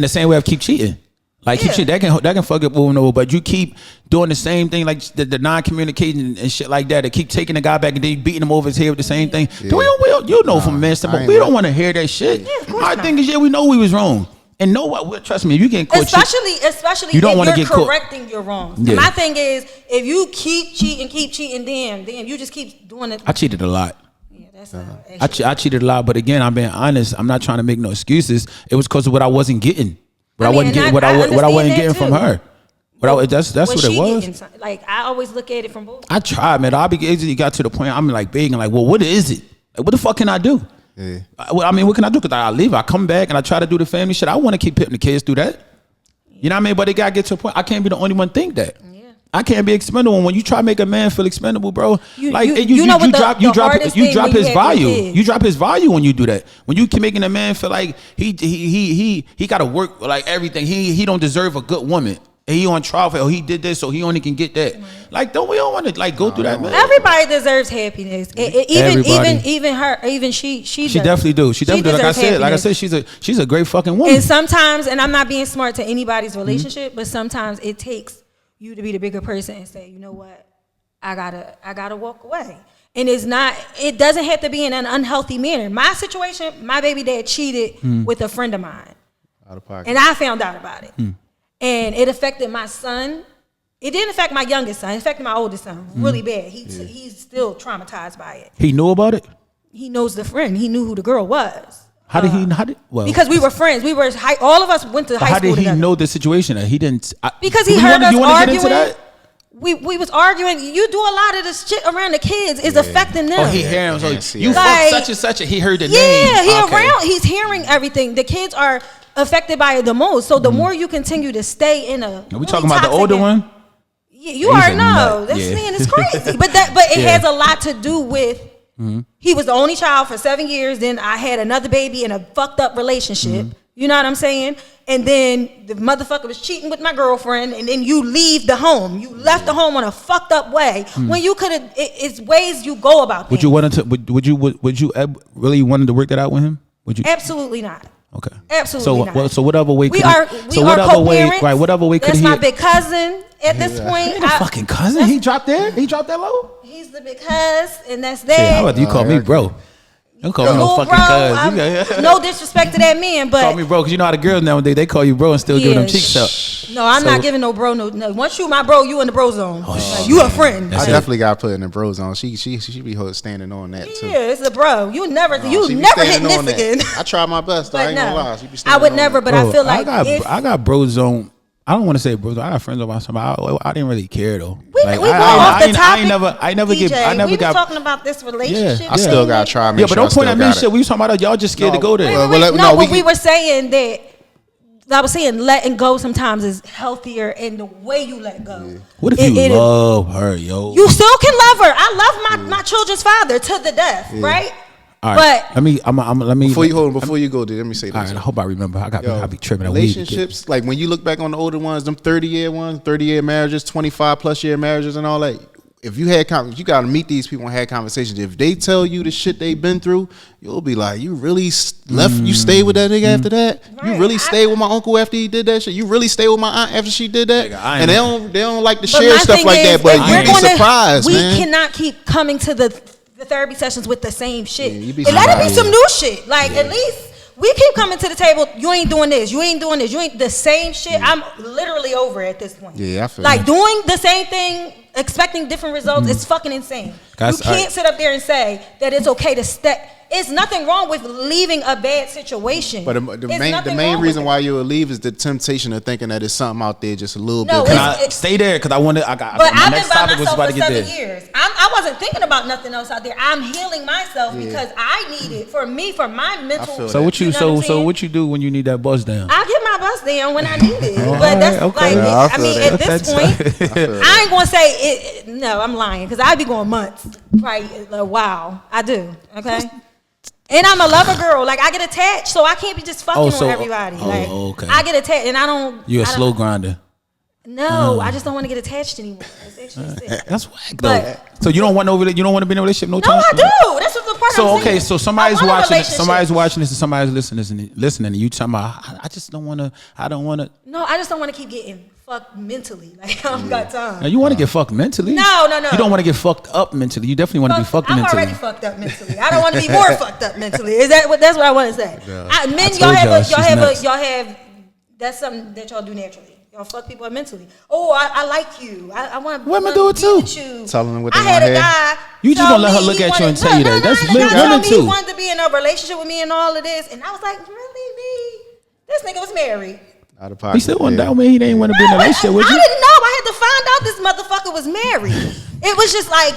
the same way of keep cheating. Like keep cheating, that can fuck up over and over. But you keep doing the same thing, like the non-communicating and shit like that. They keep taking the guy back and then beating him over his head with the same thing. You know from a man's standpoint, we don't want to hear that shit. My thing is, we know we was wrong. And trust me, if you getting caught, especially you don't want to get correcting your wrongs. Yeah. My thing is, if you keep cheating, damn, you just keep doing it. I cheated a lot. Yeah, that's I cheated a lot, but again, I'm being honest. I'm not trying to make no excuses. It was because of what I wasn't getting. What I wasn't getting from her. That's what it was. Like I always look at it from both. I tried, man. It got to the point I'm like begging, like, well, what is it? Like, what the fuck can I do? Yeah. I mean, what can I do? Because I leave, I come back, and I try to do the family shit. I want to keep putting the kids through that. You know what I mean? But it got to get to a point. I can't be the only one think that. Yeah. I can't be expendable. When you try to make a man feel expendable, bro, you drop his value. You drop his value when you do that. When you keep making a man feel like he got to work like everything. He don't deserve a good woman. He on trial for he did this, so he only can get that. Right. Like, don't we all want to like go through that, man? Everybody deserves happiness. Even her, even she definitely do. She definitely do. Like I said, she's a great fucking woman. And sometimes, and I'm not being smart to anybody's relationship, but sometimes it takes you to be the bigger person and say, you know what, I gotta walk away. And it doesn't have to be in an unhealthy manner. My situation, my baby dad cheated with a friend of mine, out of pocket, and I found out about it. And it affected my son. It didn't affect my youngest son. It affected my oldest son really bad. He's still traumatized by it. He knew about it? He knows the friend. He knew who the girl was. Because we were friends. All of us went to high school together. How did he know the situation? He didn't. Because he heard us arguing. We was arguing. You do a lot of this shit around the kids. Is affecting them. Oh, he hearing. So you fuck such and such. He heard the name. Yeah, he's hearing everything. The kids are affected by it the most. So the more you continue to stay in a. Are we talking about the older one? Yeah, you already know. This man is crazy. But it has a lot to do with. He was the only child for 7 years. Then I had another baby in a fucked up relationship. You know what I'm saying? And then the motherfucker was cheating with my girlfriend. And then you leave the home. You left the home on a fucked up way. When you could have, it's ways you go about things. Would you really wanted to work that out with him? Would you? Absolutely not. Okay. Absolutely not. So whatever way we are co-parents. Right, whatever way could he. That's my big cousin at this point. Ain't a fucking cousin. He dropped there? He dropped that low? He's the big cuz, and that's that. Shit, how about you call me bro? Don't call me no fucking cuz. No disrespect to that man, but call me bro, because you know how the girls nowadays, they call you bro and still giving them cheeks up. No, I'm not giving no bro no. Once you my bro, you in the bro zone. Like, you a friend. I definitely got put in the bro zone. She be standing on that too. Yeah, it's a bro. You never hit this again. I try my best though. I ain't gonna lie. She be I would never, but I feel like I got bro zone. I don't want to say bro zone. I got friends about somebody. I didn't really care though. We go off the topic. I never we were talking about this relationship. Yeah, I still gotta try. Yeah, but don't point at me shit. We was talking about y'all just scared to go there. We were saying that. I was saying letting go sometimes is healthier in the way you let go. Yeah. What if you love her, yo? You still can love her. I love my children's father to the death, right? All right. But let me before you go, dude, let me say this. All right, I hope I remember. I be tripping. Relationships, like when you look back on the older ones, them 30-year ones, 30-year marriages, 25+ year marriages, and all that. if you had you got to meet these people and had conversations. If they tell you the shit they've been through, you'll be like, you really left, you stayed with that nigga after that? Right. You really stayed with my uncle after he did that shit? You really stayed with my aunt after she did that? Nigga, and they don't like to But share my stuff thing like is, that, but if you'd be surprised, we man. cannot keep coming to the therapy sessions with the same shit. Yeah, you be Let it be surprised. some new shit. Like at least we keep coming to the table. You ain't doing this. You ain't doing this. You ain't the same shit. I'm literally over it at this point. Yeah, I feel like that. doing the same thing, expecting different results. It's fucking insane. Guys, you can't sit up there and say that it's okay to step. It's nothing wrong with leaving a bad situation. But the main reason why you will leave is the temptation of thinking that there's something out there just a little No, bit. Can I stay there? Because I want to. But my I've next been by topic was myself about for to get 7 there. years. I wasn't thinking about nothing else out there. I'm healing myself because I need it for me, for my mental. feel So what you know what I'm saying? what you do when you need that buzz down? I get my bus down when I need it. All But that's right, okay. like, Yeah, I I feel mean, that. at this point, I ain't gonna say it. No, I'm lying because I'd be going months. Right? Wow, I do. Okay. And I'm a lover girl. Like I get attached, so I can't be just fucking on everybody. Like okay. I get attached, and I don't. You a I don't- slow grinder. No, I just don't want to get attached anymore. That's actually sick. That's whack But- though. So you don't want you don't want to be in a relationship no No, time? I do. That's what the part. So I'm okay, saying. so somebody's I want a watching this. relationship. Somebody's watching this, and somebody's listening, and you talking about. I just don't want to. I don't want to. No, I just don't want to keep getting fucked mentally. Like I don't got time. Now you want to get fucked mentally? No. You don't want to get fucked up mentally. You definitely want to be fucked I'm mentally. already fucked up mentally. I don't want to be more fucked up mentally. Is that what? That's what I want to say. Men, told y'all y'all have. That's something that y'all do naturally. Y'all fuck people up mentally. Oh, I like you. I want to. Women do it too. Telling them what they I had want a to guy. You just tell gonna let her me look he at you and wanted- tell you that. That's I had a guy women tell me too. He wanted to be in a relationship with me and all of this, and I was like, really, me? This nigga was married. Out of pocket. He still wasn't that man. He didn't want to be in a No, relationship with I you. didn't know. I had to find out this motherfucker was married. It was just like,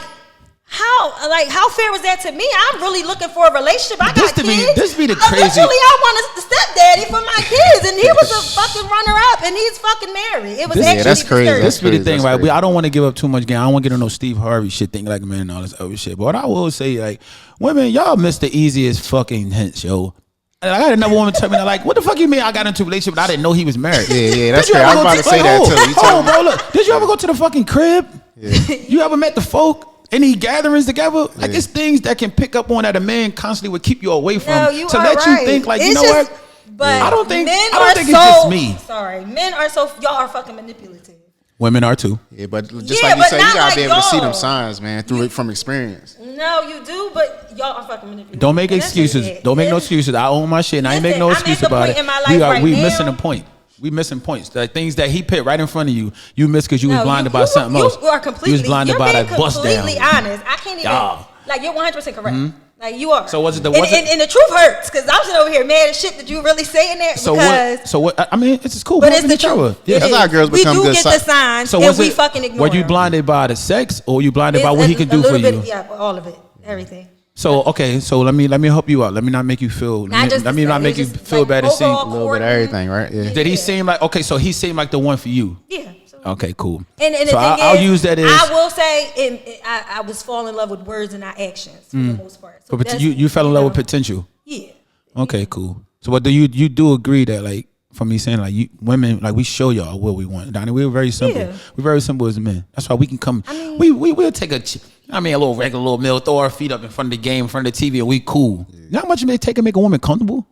how fair was that to me? I'm really looking for a relationship. I got kids. This be the crazy. Eventually, I want a stepdaddy for my kids, and he was a fucking runner-up, and he's fucking married. It was actually that's crazy. disturbing. This be the thing, That's right? crazy. I don't want to give up too much game. I don't want to get on no Steve Harvey shit, think like a man and all this other shit. But what I will say, like, women, y'all miss the easiest fucking hints, yo. And I got another woman tell me, they're like, what the fuck you mean I got into a relationship and I didn't know he was married? Yeah, that's Did you crazy. I ever was go about to say that too. You tell me. bro, look, did you ever go to the fucking crib? You ever met the folk? Any gatherings together? Like, it's things that can pick up on that a man constantly would keep you away from No, you to are let right. you think, like, you It's know just- what? But I don't think men it's are just me. Sorry, men are so y'all are fucking manipulative. Women are too. Yeah, but just Yeah, like you but say, you not gotta like be able to see them y'all. signs, man, from experience. No, you do, but y'all are fucking manipulative. Don't make And that's just excuses. it. Don't make no It's- excuses. I own my shit, and I ain't make no Listen, I'm at excuse the about point it. in my life right We now- missing a point. We missing points. Like things that he put right in front of you, you missed because you was No, blinded by something else. You are completely. You was blinded by you're that bust being down. completely honest. I can't even. Yeah. Like you're 100% correct. Like you are. So was it the- and the truth hurts because I'm sitting over here mad as shit that you really saying that So because. what? So what? I mean, it's just cool. But We're it's the loving each other. truth. Yeah. It That's is. how girls become we do good get si- the signs, So and was we it? fucking ignore Were you them. blinded by the sex, or were you blinded by It's what he a can do little for bit, you? Yeah, all of it, everything. So okay, so let me help you out. Let me not make you feel. Let me not make you feel bad and see. A little bit of everything, right? Yeah. Did he seem like okay? So he seemed like the one for you. Yeah. Okay, cool. And the so thing I'll is, use that as. I will say, I was falling in love with words and not actions for the most part. So But that's, you fell in love with know, potential. Yeah. Okay, cool. So what do you do agree that like from me saying like you women like we show y'all what we want, Donnie? We're very simple. Yeah. We're very simple as men. That's why we can come. I mean- we'll take a little regular little meal, throw our feet up in front of the game, in front of the TV, and we cool. You know how much it may take to make a woman comfortable?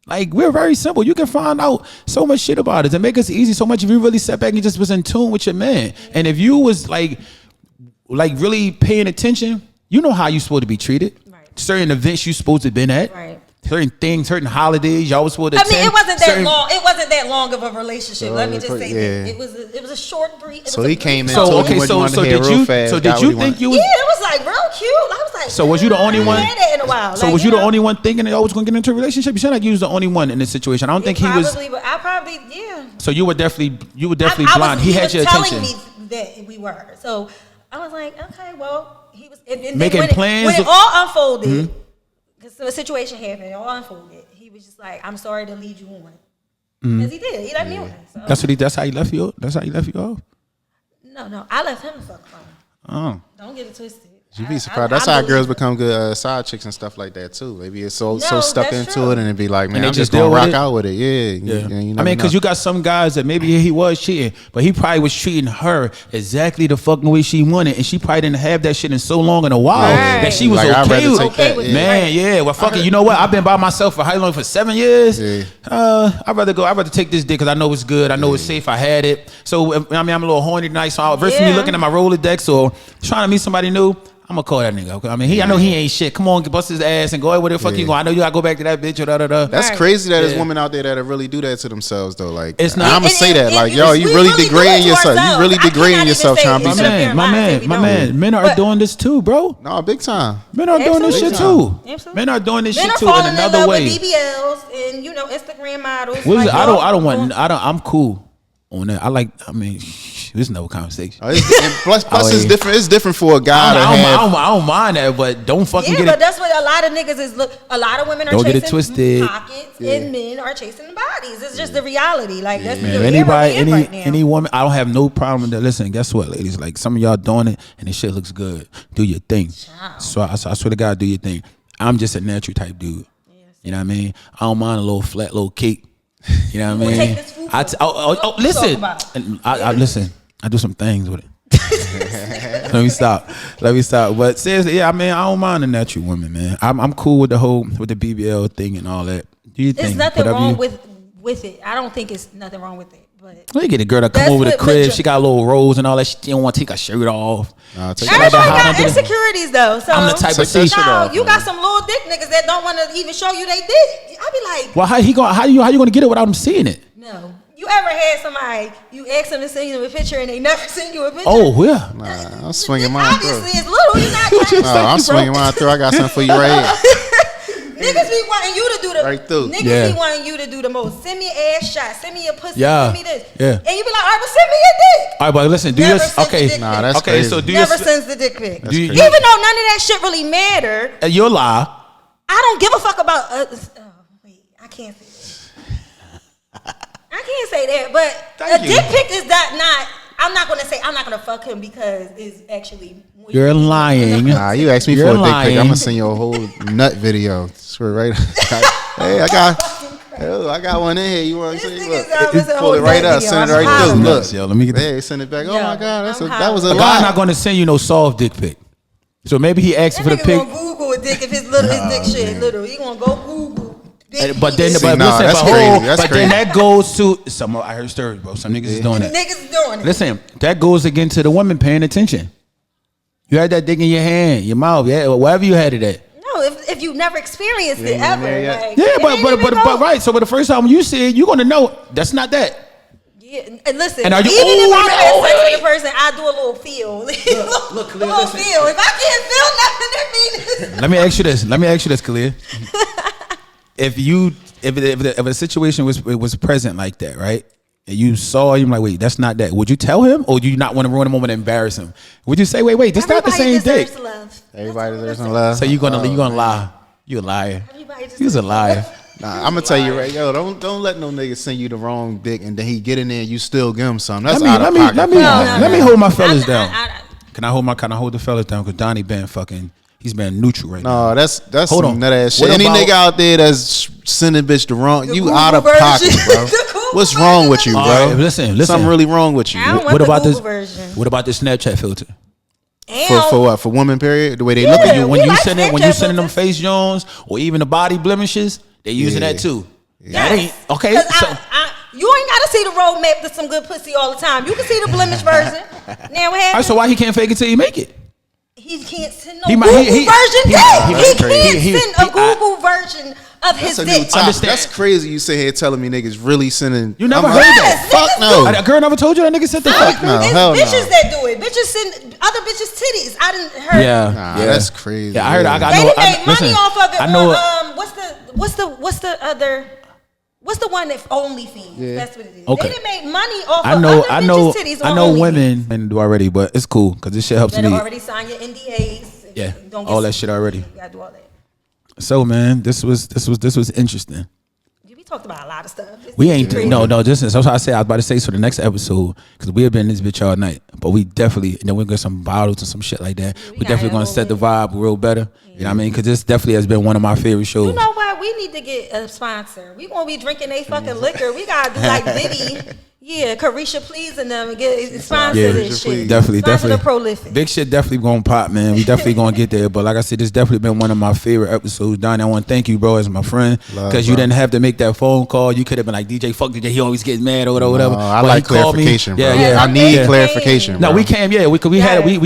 Like we're very simple. You can find out so much shit about it and make us easy so much if you really sat back and just was in tune with your man. And if you was like really paying attention, you know how you supposed to be treated. Right. Certain events you supposed to have been at. Right. Certain things, certain holidays, y'all was supposed to I mean, attend. it wasn't that Certain- long. It wasn't that long of a relationship. Let me just say yeah. that it was a short brief. So he came in. So told okay, you what you wanted so to hear did real you? fast, So got did what you he think wanted. you was? Yeah, it was like real cute. I was like, So was you the only one? I had that in a while. So like, was you the only one thinking that I was gonna get into a relationship? You sound like you was the only one in this situation. I don't think he was. But I probably yeah. So you were definitely I blind. He had your telling attention. me that we were. So I was like, okay, well, he was and then Making when plans when it of- all unfolded. Because a situation happened, it all unfolded. He was just like, "I'm sorry to lead you on," because he did. He let me on. So. That's how he left you. That's how he left you off. No, I left him the fuck alone. Oh. Don't get it twisted. You'd be surprised. That's how girls become good side chicks and stuff like that too. Maybe it's so stuck into true. it, and it'd be like, man, they I'm just just gonna deal with rock it? out with it. Yeah. I mean, because you got some guys that maybe he was cheating, but he probably was treating her exactly the fucking way she wanted, and she probably didn't have that shit in so long in a while that she was Like, I'd rather take okay that. with Yeah. Man, yeah. Well, fuck it. You know what? I've been by myself for how long? For 7 years. Yeah. I'd rather take this dick because I know it's good. I know it's safe. I had it. So I mean, I'm a little horny tonight. So versus me looking at my Rolodex or trying to meet somebody new, I'm gonna call that nigga. Okay? I mean, I know he ain't shit. Come on, bust his ass and go ahead. Where the fuck you going? I know you gotta go back to that bitch or da da da. That's crazy that there's women out there that really do that to themselves though. Like, It's not- I'm gonna say that. Like, yo, you we really really do degrading it to yourself. You ourselves. really I cannot degrading even yourself say trying to it be should have something. been My man, men are doing this too, bro. No, big time. Men are doing this shit too. Absolutely. Men are doing this Men shit are too in falling in another love way. with BBLs and Instagram models. What is Like, it? I'm cool on that. I mean, this is no conversation. And plus, it's different. It's different for a guy to have. I don't mind that, but don't fucking Yeah, get but it. that's what a lot of niggas is. A lot of women are Don't get it chasing twisted. pockets, and men are chasing bodies. It's just the reality. Like that's Man, the if era anybody, we're in right now. any woman, I don't have no problem with that. Listen, guess what, ladies? Like some of y'all doing it, and this shit looks good. Do your thing. So I swear to God, do your thing. I'm just a natural type dude. You know what I mean? I don't mind a little flat, little cake. You know what I We'll mean? take this food Listen. I listen. I do some things with it. Let me stop. But seriously, yeah, I mean, I don't mind a natural woman, man. I'm cool with the BBL thing and all that. Do you think? There's nothing wrong with it. I don't think it's nothing wrong with it. But you get a girl that come That's over the what- crib. but She got little rolls and all that. She don't want to take her shirt off. everybody got insecurities though. So I'm the type of Take that shit no, off, you man. got some little dick niggas that don't want to even show you they dick. I be like, Well, how you gonna get it without him seeing it? no. You ever had somebody you ask them to send you a picture and they never send you a picture? Oh yeah. Nah, I'm swinging mine through. Obviously, it's little. You're not trying No, I'm swinging mine through. I got something for you right here. Niggas be wanting you to do the Right through. Niggas be wanting you to do the most. Send me an ass shot. Send me your pussy. Yeah. Send me this. Yeah. And you be like, all right, well, send me your dick. All right, but listen. Do Never your sent okay? the dick Nah, pic. that's Okay, crazy. so do Never your sends the dick pic. do you, crazy. Even though none of that shit really matter, you're a lie. I don't give a fuck about. Wait, I can't say that. I can't say that, but Thank a you. dick pic is not. I'm not gonna say I'm not gonna fuck him because it's actually. You're lying. Nah, you asked me You're for a dick pic. lying. I'm gonna send you a whole nut video. Swear right. Hey, I got one in here. You want to This see? nigga's Look, always a pull whole it right nut up. video. Send it I'm right hollering. through. Look, Yo, let me get. Hey, send it back. Oh Yo, my God, I'm that was a A hollering. guy lot. not gonna send you no soft dick pic. So maybe he asked That for the nigga pic. gonna Google a dick if his dick shit little. He gonna go Google. Dick But then, pic. but nah, listen, that's but, crazy. That's but crazy. then that goes to some. I heard stories, bro. Some niggas is doing that. Niggas doing it. Listen, that goes again to the women paying attention. You had that dick in your hand, your mouth, yeah, wherever you had it at. No, if you never experienced it ever, there yet. like, Yeah, it ain't even but go. right. So, but the first time you see it, you're gonna know that's not that. Yeah, and listen, And are you- even if oh, I'm man, having sex wait. with a person, I do a little feel. look, a Khaliyah, little listen. feel. If I can't feel nothing, that means Let me ask you this, Khaliyah. If a situation was present like that, right? And you saw him like, wait, that's not that. Would you tell him, or do you not want to ruin the moment and embarrass him? Would you say, wait, this not the everybody same dick? deserves love. Everybody deserves some love. So you gonna lie? You a liar? Everybody deserves You's a liar. love. Nah, I'm gonna tell you right, yo, don't let no nigga send you the wrong dick and then he get in there and you still give him some. That's out of pocket. Let me hold my fellas I- down. I- Can I hold the fellas down? Because Donney been fucking. He's been neutral right now. No, that's Hold some on. nut ass shit. What Any about- nigga out there that's sending bitch the wrong, you Google out of version. pocket, bro. The Google What's wrong with you, bro? All right, listen. Something really wrong with you. I don't want What the about Google this? version. What about this Snapchat filter? For what? For women, period. The way they look at Yeah, you. When we you like sending Snapchat them filters. face jones or even the body blemishes, they using that too. That ain't okay. 'Cause So, you ain't gotta see the roadmap to some good pussy all the time. You can see the blemish version. Now what all right, happens? so why he can't fake it till you make it? He can't send no He might- Google he- version he- dick. he- He he- can't send a Google version of his That's a new dick. topic. Understand. That's crazy. You sit here telling me niggas really sending. You never I'm heard like, that? Yes, Fuck no. A girl never told you that nigga said the fuck. no. It's hell no. bitches that do it. Bitches send other bitches titties. I didn't heard. Nah, that's crazy. Yeah, I heard. I got They no. done made money off of it. I know. What's the other? What's the one that OnlyFans? Yeah. That's what it is. Okay. They done made money off I of know. other I know. bitches' titties I on know OnlyFans. women and do already, but it's cool because this shit helps Better me. already sign your NDAs. Yeah, Don't get all that shit already. You gotta do all that. So man, this was interesting. We talked about a lot of stuff. We ain't no. Just that's what I said. I was about to say so the next episode because we have been in this bitch all night, but we definitely and then we're gonna get some bottles and some shit like that. We definitely gonna set the vibe real better. You know what I mean? Because this definitely has been one of my favorite shows. You know what? We need to get a sponsor. We won't be drinking they fucking liquor. We gotta do like Diddy. Yeah, Carisha, please, and them get sponsor this shit. Definitely. The Prolific. Big shit definitely gonna pop, man. We definitely gonna get there. But like I said, this definitely been one of my favorite episodes. Donnie, I want to thank you, bro, as my friend, because you didn't have to make that phone call. You could have been like, DJ, fuck DJ. He always gets mad or whatever. I like clarification, bro. Yeah. I need clarification. No, we came. Yeah, we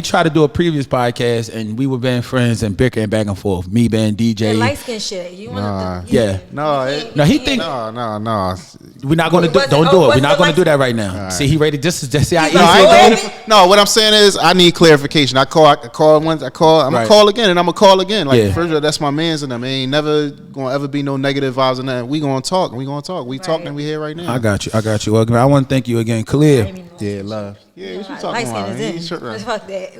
tried to do a previous podcast, and we were being friends and bickering back and forth. Me being DJ. Light skin shit. You want to? No, he think. No. We're not gonna do. Don't do it. We're not gonna do that right now. See, he rated just see how easy. No, what I'm saying is I need clarification. I call once. I'm gonna call again, and I'm gonna call again. Like first of all, that's my man's and them. It ain't never gonna ever be no negative vibes and that. We gonna talk. We talking. And we here right now. I got you. Well, I want to thank you again, Khaliyah. Yeah, love. Yeah, what you talking about? Fuck that.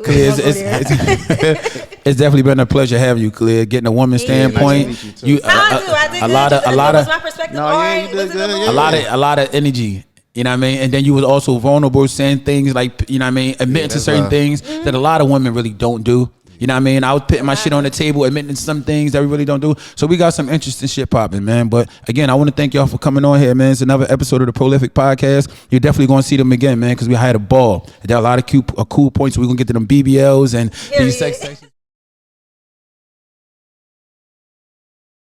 It's definitely been a pleasure having you, Khaliyah. Getting a woman's standpoint. Nice you I did a lot of my perspective. A lot of energy. You know what I mean? And then you was also vulnerable, saying things like, you know what I mean, admitting to certain things that a lot of women really don't do. You know what I mean? I was putting my shit on the table, admitting to some things that we really don't do. So we got some interesting shit popping, man. But again, I want to thank y'all for coming on here, man. It's another episode of the Prolific Podcast. You're definitely going to see them again, man, because we had a ball. There are a lot of cool points. We're going to get to them BBLs and these sex sections.